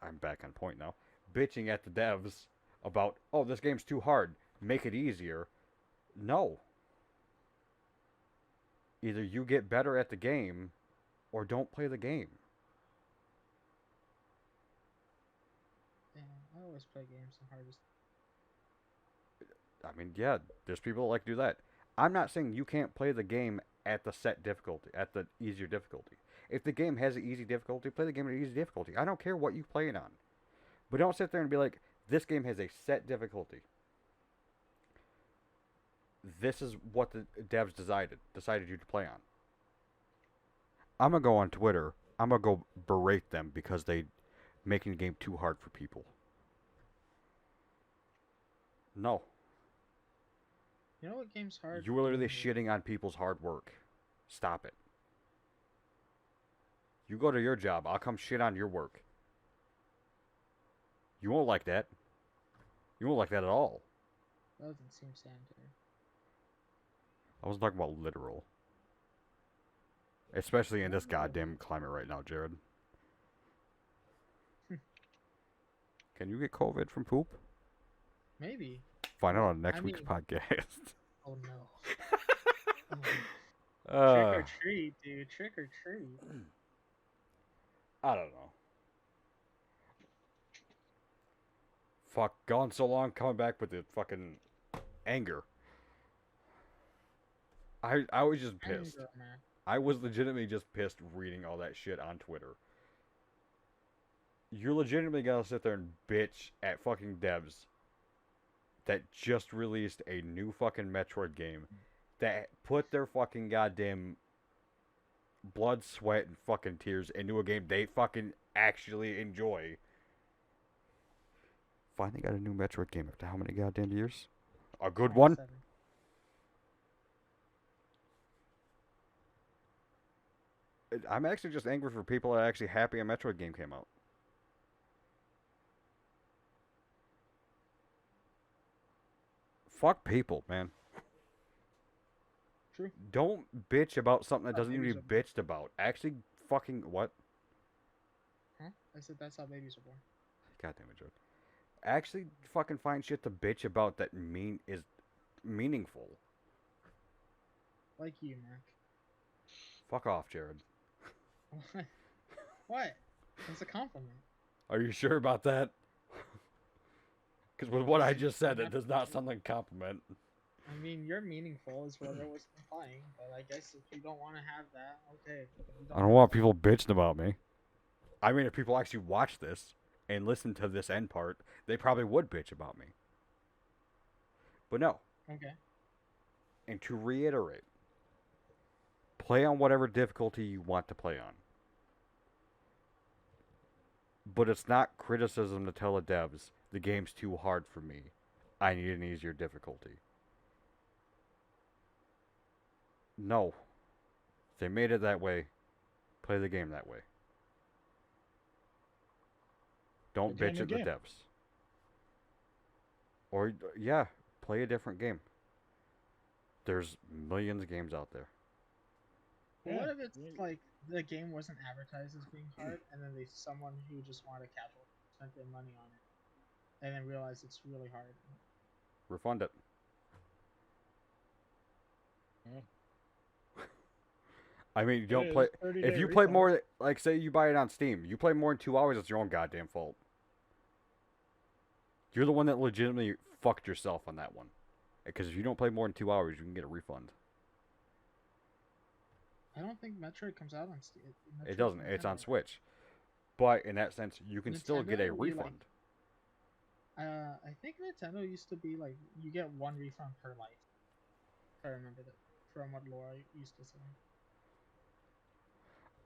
I'm back on point now. Bitching at the devs about, oh, this game's too hard, make it easier. No. Either you get better at the game or don't play the game. Damn, I always play games the hardest. I mean, yeah, there's people that like to do that. I'm not saying you can't play the game at the set difficulty, at the easier difficulty. If the game has an easy difficulty, play the game at easy difficulty. I don't care what you play it on. But don't sit there and be like, this game has a set difficulty. This is what the devs decided you to play on. I'm going to go on Twitter. I'm going to go berate them because they making the game too hard for people. No. You know what game's hard? You were literally shitting on people's hard work. Stop it. You go to your job. I'll come shit on your work. You won't like that. You won't like that at all. That doesn't seem sanitary. I wasn't talking about literal. Especially in this goddamn climate right now, Jared. Can you get COVID from poop? Maybe. Find out on next week's podcast. Oh no. Trick Uh, or treat, dude. Trick or treat. I don't know. Fuck, gone so long, coming back with the fucking anger. I was just pissed. Anger, man. I was legitimately just pissed reading all that shit on Twitter. You're legitimately gonna sit there and bitch at fucking devs that just released a new fucking Metroid game that put their fucking goddamn blood, sweat, and fucking tears into a game they fucking actually enjoy. Finally got a new Metroid game after how many goddamn years? A good one? 7. I'm actually just angry for people that are actually happy a Metroid game came out. Fuck people, man. True. Don't bitch about something that doesn't need to babies be bitched about. Actually, fucking what? Huh? I said that's how babies are born. Goddamn it, joke. Actually, fucking find shit to bitch about that is meaningful. Like you, Mac. Fuck off, Jared. What? What? It's a compliment. Are you sure about that? Because with what I just said, it does not sound like a compliment. I mean, you're meaningful is what it was implying, but I guess if you don't want to have that, okay. I don't want people bitching about me. I mean, if people actually watch this and listen to this end part, they probably would bitch about me. But no. Okay. And to reiterate, play on whatever difficulty you want to play on. But it's not criticism to tell the devs, the game's too hard for me. I need an easier difficulty. No. They made it that way. Play the game that way. Don't bitch at the devs. Or, yeah, play a different game. There's millions of games out there. But what if it's like the game wasn't advertised as being hard, and then someone who just wanted a casual spent their money on it, and then realized it's really hard? Refund it. I mean, you don't play. If you play more, like say you buy it on Steam, you play more than 2 hours, it's your own goddamn fault. You're the one that legitimately fucked yourself on that one. Because if you don't play more than 2 hours, you can get a refund. I don't think Metroid comes out on Steam. It doesn't. It's on Switch. But in that sense, you can still get a refund. I think Nintendo used to be like you get one refund per life. If I remember that from what Laura used to say.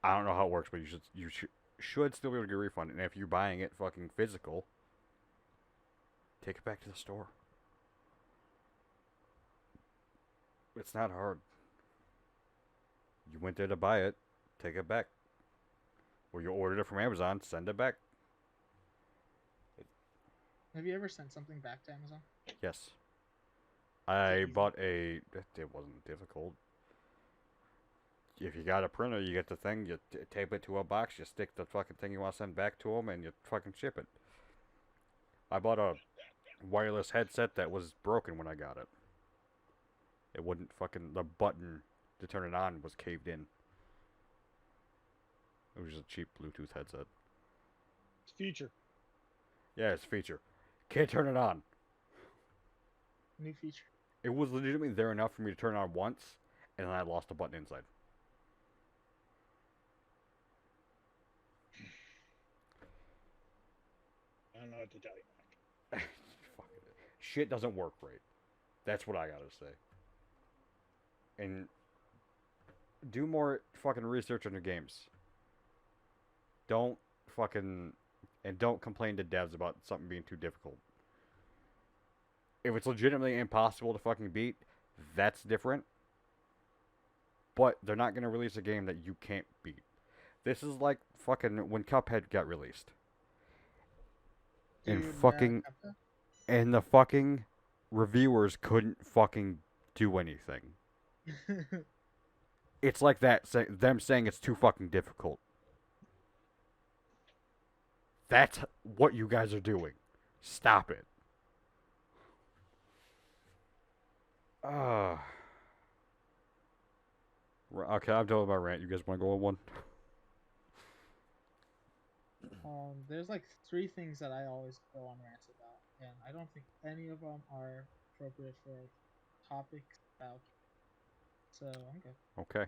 I don't know how it works, but you should still be able to get a refund. And if you're buying it fucking physical, take it back to the store. It's not hard. You went there to buy it, take it back. Or you ordered it from Amazon, send it back. Have you ever sent something back to Amazon? Yes. Is it I easy? bought a. It wasn't difficult. If you got a printer, you get the thing, you tape it to a box, you stick the fucking thing you want to send back to them, and you fucking ship it. I bought a wireless headset that was broken when I got it. It wouldn't fucking. The button to turn it on was caved in. It was just a cheap Bluetooth headset. It's future. Yeah, it's a feature. Can't turn it on. New feature. It was legitimately there enough for me to turn it on once, and then I lost the button inside. I don't know what to tell you, Mike. Fucking shit doesn't work right. That's what I gotta say. And do more fucking research on your games. Don't fucking and don't complain to devs about something being too difficult. If it's legitimately impossible to fucking beat, that's different. But they're not gonna release a game that you can't beat. This is like fucking when Cuphead got released. And Dude, fucking Cuphead? and the fucking reviewers couldn't fucking do anything. It's like that, them saying it's too fucking difficult. That's what you guys are doing. Stop it. Okay, I'm done with my rant. You guys want to go on one? There's like three things that I always go on rants about, and I don't think any of them are appropriate for topics about. So I'm good. Okay.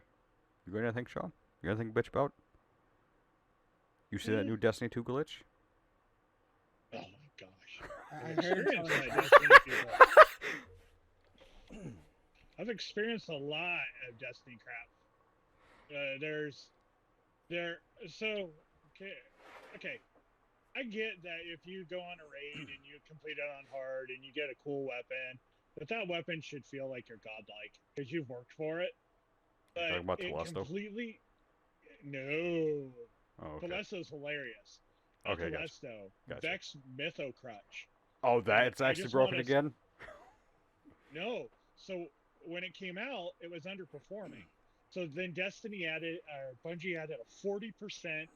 You got anything, Sean? You got anything to bitch about? You see that new Destiny 2 glitch? Oh my gosh. I I've heard experienced tell you- that Destiny people. I've experienced a lot of Destiny crap. So okay. I get that if you go on a raid and you complete it on hard and you get a cool weapon, that weapon should feel like you're godlike because you've worked for it. You talking But about it Telesto? completely no. Oh, okay. Telesto's hilarious. Okay, gotcha. Telesto, Gotcha. Vex Mytho Crutch. Oh, that's I actually just broken wanna again? No. So when it came out, it was underperforming. So then Destiny added, Bungie added a 40%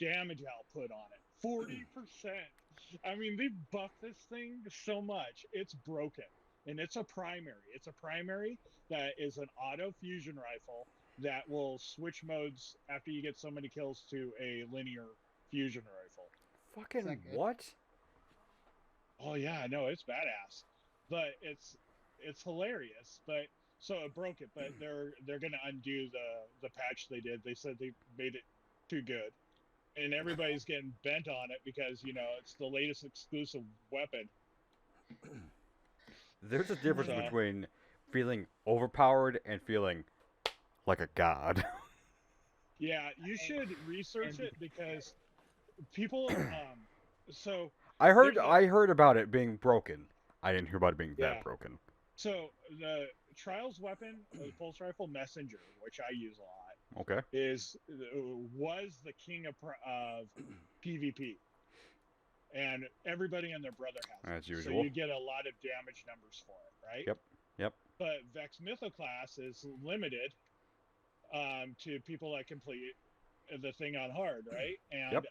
damage output on it. 40%. I mean, they buffed this thing so much. It's broken. And it's a primary. It's a primary that is an auto fusion rifle that will switch modes after you get so many kills to a linear fusion rifle. Fucking what? Oh yeah, no, it's badass. But it's hilarious. But so it broke it, but they're gonna undo the patch they did. They said they made it too good. And everybody's getting bent on it because, it's the latest exclusive weapon. There's a difference So, between feeling overpowered and feeling like a god. yeah, you should research it because people so I there's heard about it being broken. I didn't hear about it being that yeah. broken. So the Trials weapon, the pulse rifle messenger, which I use a lot, Okay. was the king of PvP, and everybody and their brother has As it. So usual. you get a lot of damage numbers for it, right? Yep. But Vex Mythoclass is limited to people that complete the thing on hard, right? And Yep.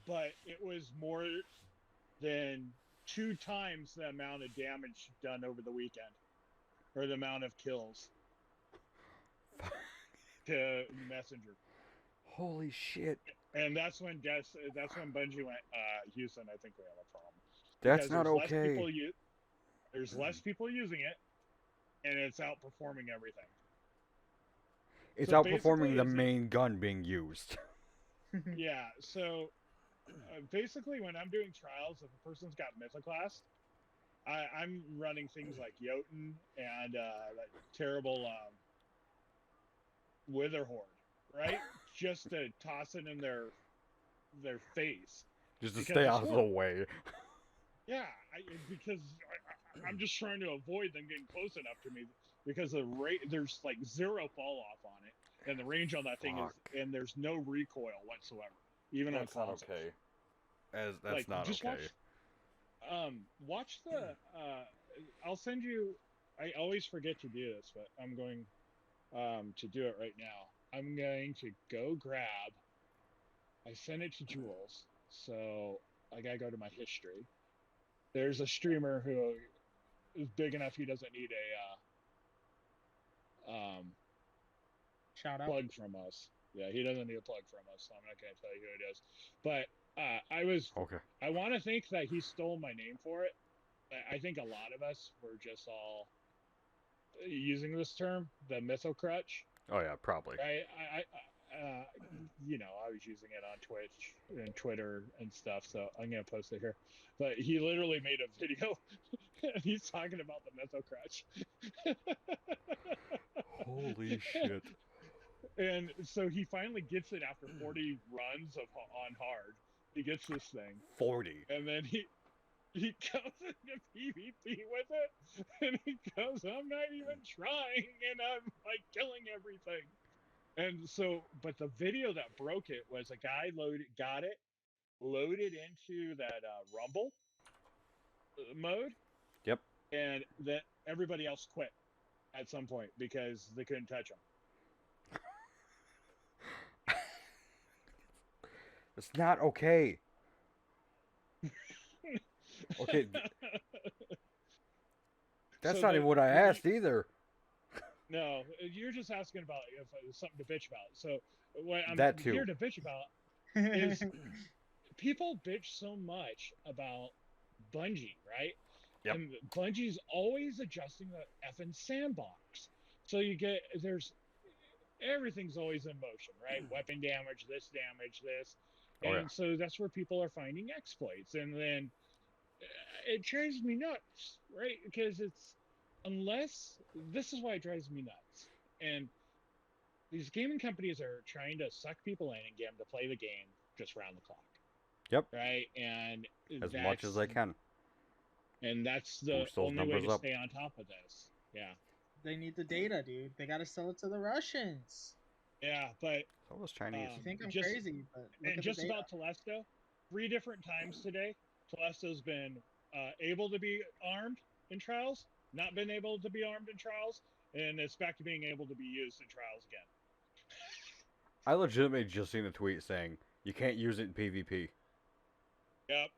but it was more than 2 times the amount of damage done over the weekend, or the amount of kills to Messenger. Holy shit. And that's when Bungie went, Houston, I think we have a problem. That's Because not okay. There's less people using it, and it's outperforming everything. It's So outperforming the basically, main gun being used. yeah. So basically, when I'm doing trials, if a person's got Mythoclass, I'm running things like Jotun and that terrible Wither Horde, right? Just to toss it in their face. Just to Because stay it's out of the way. Yeah, because I'm just trying to avoid them getting close enough to me because there's like zero fall off on it, and the range on that thing is, Fuck. and there's no recoil whatsoever, even That's on not consoles. okay. That's Like, not just okay. watch the. I'll send you. I always forget to do this, but I'm going to do it right now. I'm going to go grab. I sent it to Jules, so I gotta go to my history. There's a streamer who is big enough he doesn't need a Shout out. plug from us. Yeah, he doesn't need a plug from us, so I'm not gonna tell you who it is. But Okay. I want to think that he stole my name for it. I think a lot of us were just all using this term, the mythocrutch. Oh yeah, probably. Right? I was using it on Twitch and Twitter and stuff, so I'm gonna post it here. But he literally made a video, and he's talking about the mythocrutch. Holy shit. And so he finally gets it after 40 runs on hard. He gets this thing, 40. and then he goes into PvP with it, and he goes, "I'm not even trying, and I'm like killing everything." And so, but the video that broke it was a guy got it, loaded into that Rumble mode, Yep. and that everybody else quit at some point because they couldn't touch him. It's not okay. Okay. That's So not even what I asked either. No, you're just asking about if it's something to bitch about. So what I'm That too. here to bitch about is people bitch so much about Bungie, right? Yep. And Bungie's always adjusting the effing sandbox. So everything's always in motion, right? Weapon damage, this. Oh, And yeah. so that's where people are finding exploits. And then it drives me nuts, right? Because this is why it drives me nuts. And these gaming companies are trying to suck people in and get them to play the game just round the clock. Yep. Right? And As much as they can. And that's the Boost those only way numbers to up. stay on top of this. Yeah. They need the data, dude. They gotta sell it to the Russians. Yeah, but So was Chinese. You think I'm crazy, but look and at just the data. about Telesto, 3 different times today, Telesto's been able to be armed in trials, not been able to be armed in trials, and it's back to being able to be used in trials again. I legitimately just seen a tweet saying you can't use it in PvP. Yep.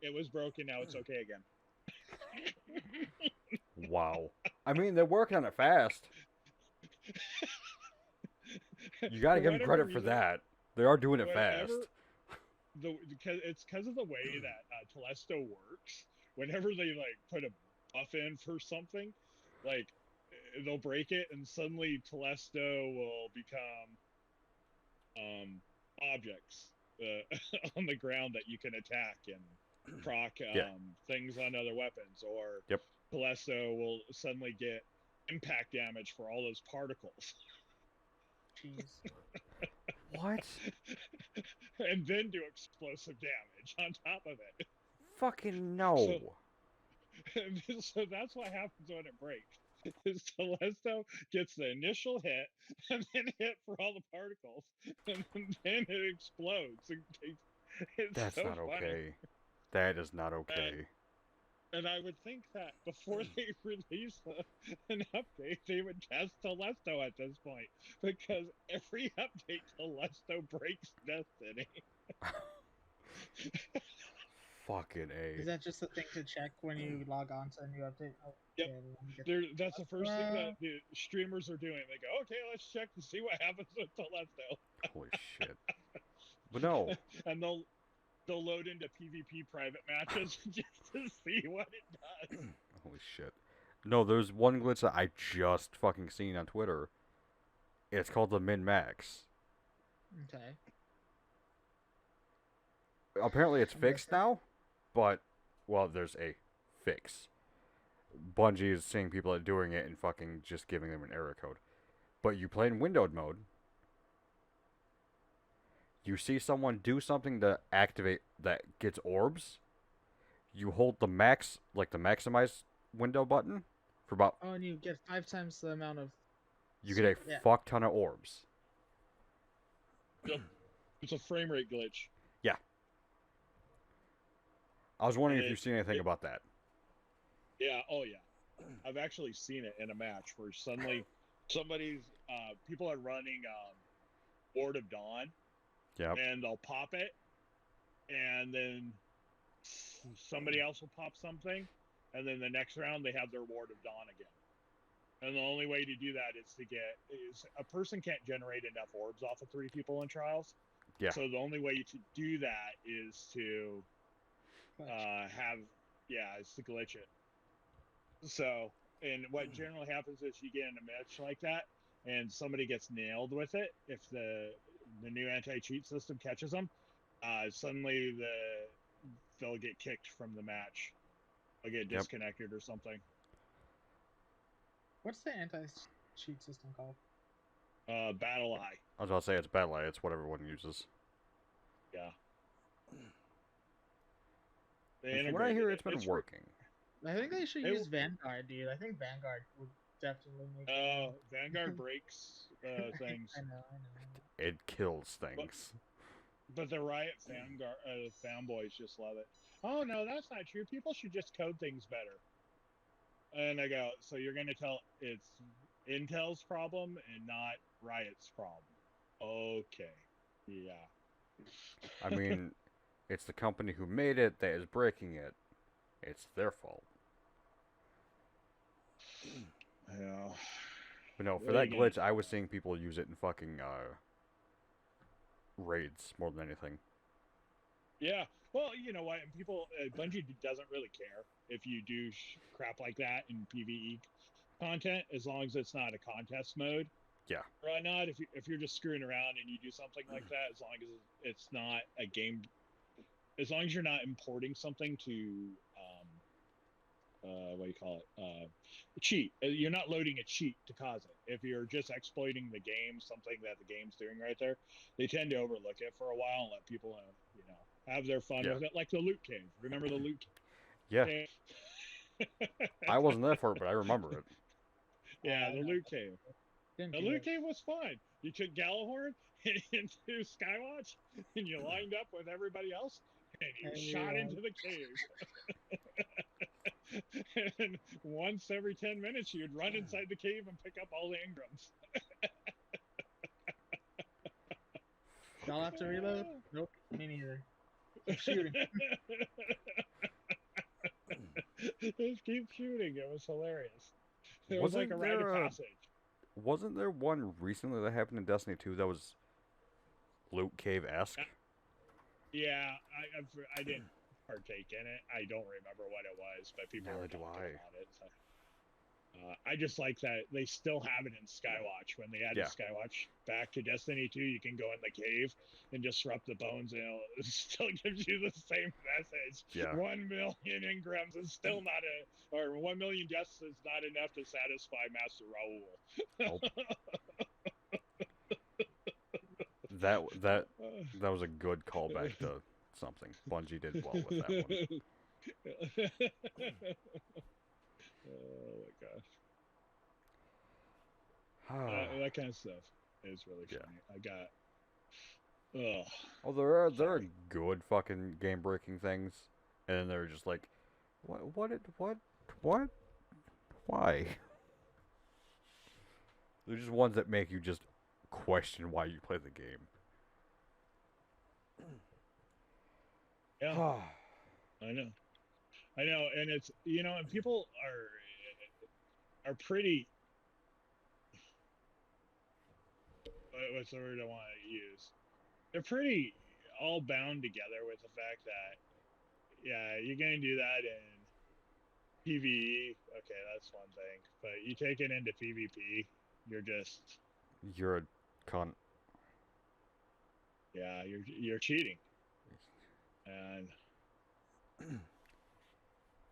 It was broken. Now it's okay again. Wow. I mean, they're working on it fast. You gotta give them credit for that. They are doing it fast. Because of the way that Telesto works. Whenever they like put a buff in for something, like they'll break it, and suddenly Telesto will become objects on the ground that you can attack and proc things on other weapons, or Yep. Telesto will suddenly get impact damage for all those particles. Jeez. What? And then do explosive damage on top of it. Fucking no. So that's what happens when it breaks. Is Telesto gets the initial hit and then hit for all the particles, and then it explodes. That's so not funny. okay. That is not okay. And I would think that before they release an update, they would test Telesto at this point, because every update Telesto breaks Destiny. Fucking A. Is that just a thing to check when you log on to a new update? Oh, Yep. yeah, That's the first thing that the streamers are doing. They go, okay, let's check to see what happens with Telesto. Holy shit. But no. And they'll load into PvP private matches just to see what it does. Holy shit. No, there's one glitch that I just fucking seen on Twitter. It's called the min-max. Okay. Apparently it's fixed now, but, well, there's a fix. Bungie is seeing people that are doing it and fucking just giving them an error code. But you play in windowed mode. You see someone do something to activate that gets orbs. You hold the max, like the maximize window button for about Oh, and you get 5 times the amount of. you get a Yeah. fuck ton of orbs. Yep. It's a frame rate glitch. Yeah. I was wondering And if you've seen anything about that. Yeah, oh yeah. I've actually seen it in a match where suddenly people are running Ward of Dawn, Yep. and they'll pop it, and then somebody else will pop something, and then the next round they have their Ward of Dawn again. And the only way to do that is a person can't generate enough orbs off of 3 people in trials. Yeah. So the only way to do that is to is to glitch it. So, and what generally happens is you get in a match like that, and somebody gets nailed with it. If the new anti-cheat system catches them, suddenly they'll get kicked from the match. They'll get disconnected or something. What's the anti-cheat system called? Battle Eye. I was about to say it's Battle Eye. It's what everyone uses. Yeah. From what I hear, it's been working. I think they should use Vanguard, dude. I think Vanguard would definitely make. Vanguard breaks things. I know. It kills things. But the Riot Vanguard fanboys just love it. Oh no, that's not true. People should just code things better. And I go, so you're gonna tell it's Intel's problem and not Riot's problem? Okay, yeah. I mean, it's the company who made it that is breaking it. It's their fault. Yeah. But no, for that glitch, I was seeing people use it in fucking raids more than anything. Yeah. Well, you know what? And people, Bungie doesn't really care if you do crap like that in PvE content, as long as it's not a contest mode. Yeah. Right. Not if you're just screwing around and you do something like that, as long as it's not a game, as long as you're not importing something to what do you call it? Cheat. You're not loading a cheat to cause it. If you're just exploiting the game, something that the game's doing right there, they tend to overlook it for a while and let people, have their fun with it. Like the loot cave. Remember the loot cave? Yeah. I wasn't there for it, but I remember it. Yeah, the loot cave. The loot cave was fun. You took Galahorn into Skywatch, and you lined up with everybody else, and you shot into the cave. And once every 10 minutes, you'd run inside the cave and pick up all the engrams. Y'all have to reload? Nope, me neither. Keep shooting. Just keep shooting. It was hilarious. It was like a rite of passage. Wasn't there one recently that happened in Destiny 2 that was loot cave-esque? Yeah, I didn't partake in it. I don't remember what it was, but people were talking about it. So. I just like that they still have it in Skywatch. When they added Skywatch back to Destiny 2, you can go in the cave and disrupt the bones, and it still gives you the same message. Yeah. 1 million engrams is still not or 1 million deaths is not enough to satisfy Master Raoul. Nope. That was a good callback to something. Bungie did well with that one. Oh my gosh. That kind of stuff is really funny. I got. Oh, there are good fucking game breaking things, and then they're just like, what, why? They're just ones that make you just question why you play the game. Yeah. I know, and it's and people are pretty. What's the word I want to use? They're pretty all bound together with the fact that you're gonna do that in PvE. Okay, that's one thing, but you take it into PvP, you're a cunt. Yeah, you're cheating, and.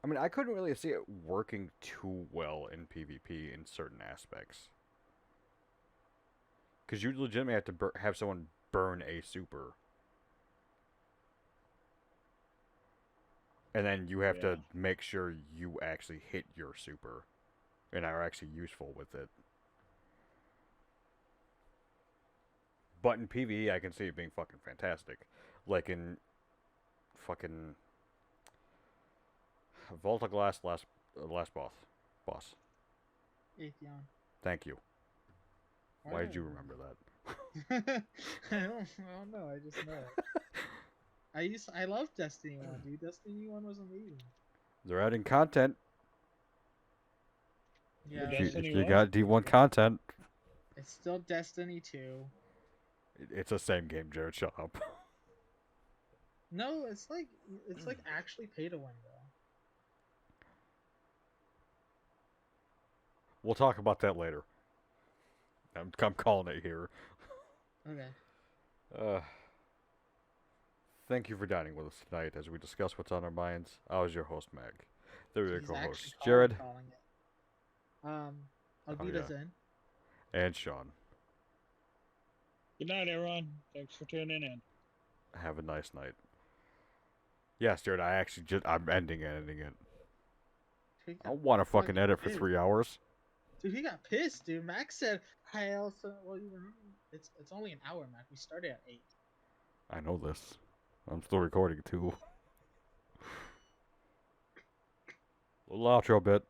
I mean, I couldn't really see it working too well in PvP in certain aspects. Because you legitimately have to have someone burn a super. And then you have Yeah. to make sure you actually hit your super and are actually useful with it. But in PvE, I can see it being fucking fantastic. Like in fucking Volta Glass last boss. Atheon. Thank you. Why did you Whatever. remember that? I don't know. I just know it. I love Destiny 1, dude. Destiny 1 was amazing. They're adding content. For Yeah, If Destiny you 1? got D1 content, it's still Destiny 2. it's the same game, Jared. Shut up. No, it's like actually pay to win though. We'll talk about that later. I'm calling it here. Okay. Uh, Thank you for dining with us tonight as we discuss what's on our minds. I was your host, Meg. There are your He's actually co-hosts, Jared. calling it. I'll Oh beat yeah, us in. and Sean. Good night, everyone. Thanks for tuning in. Have a nice night. Yes, Jared. I'm ending it. He I got don't want to fucking fucking edit for pissed. 3 hours. Dude, he got pissed, dude. Max said, "I also well, you remember it's only an hour, Mac. We started at 8." I know this. I'm still recording too. Little outro bit.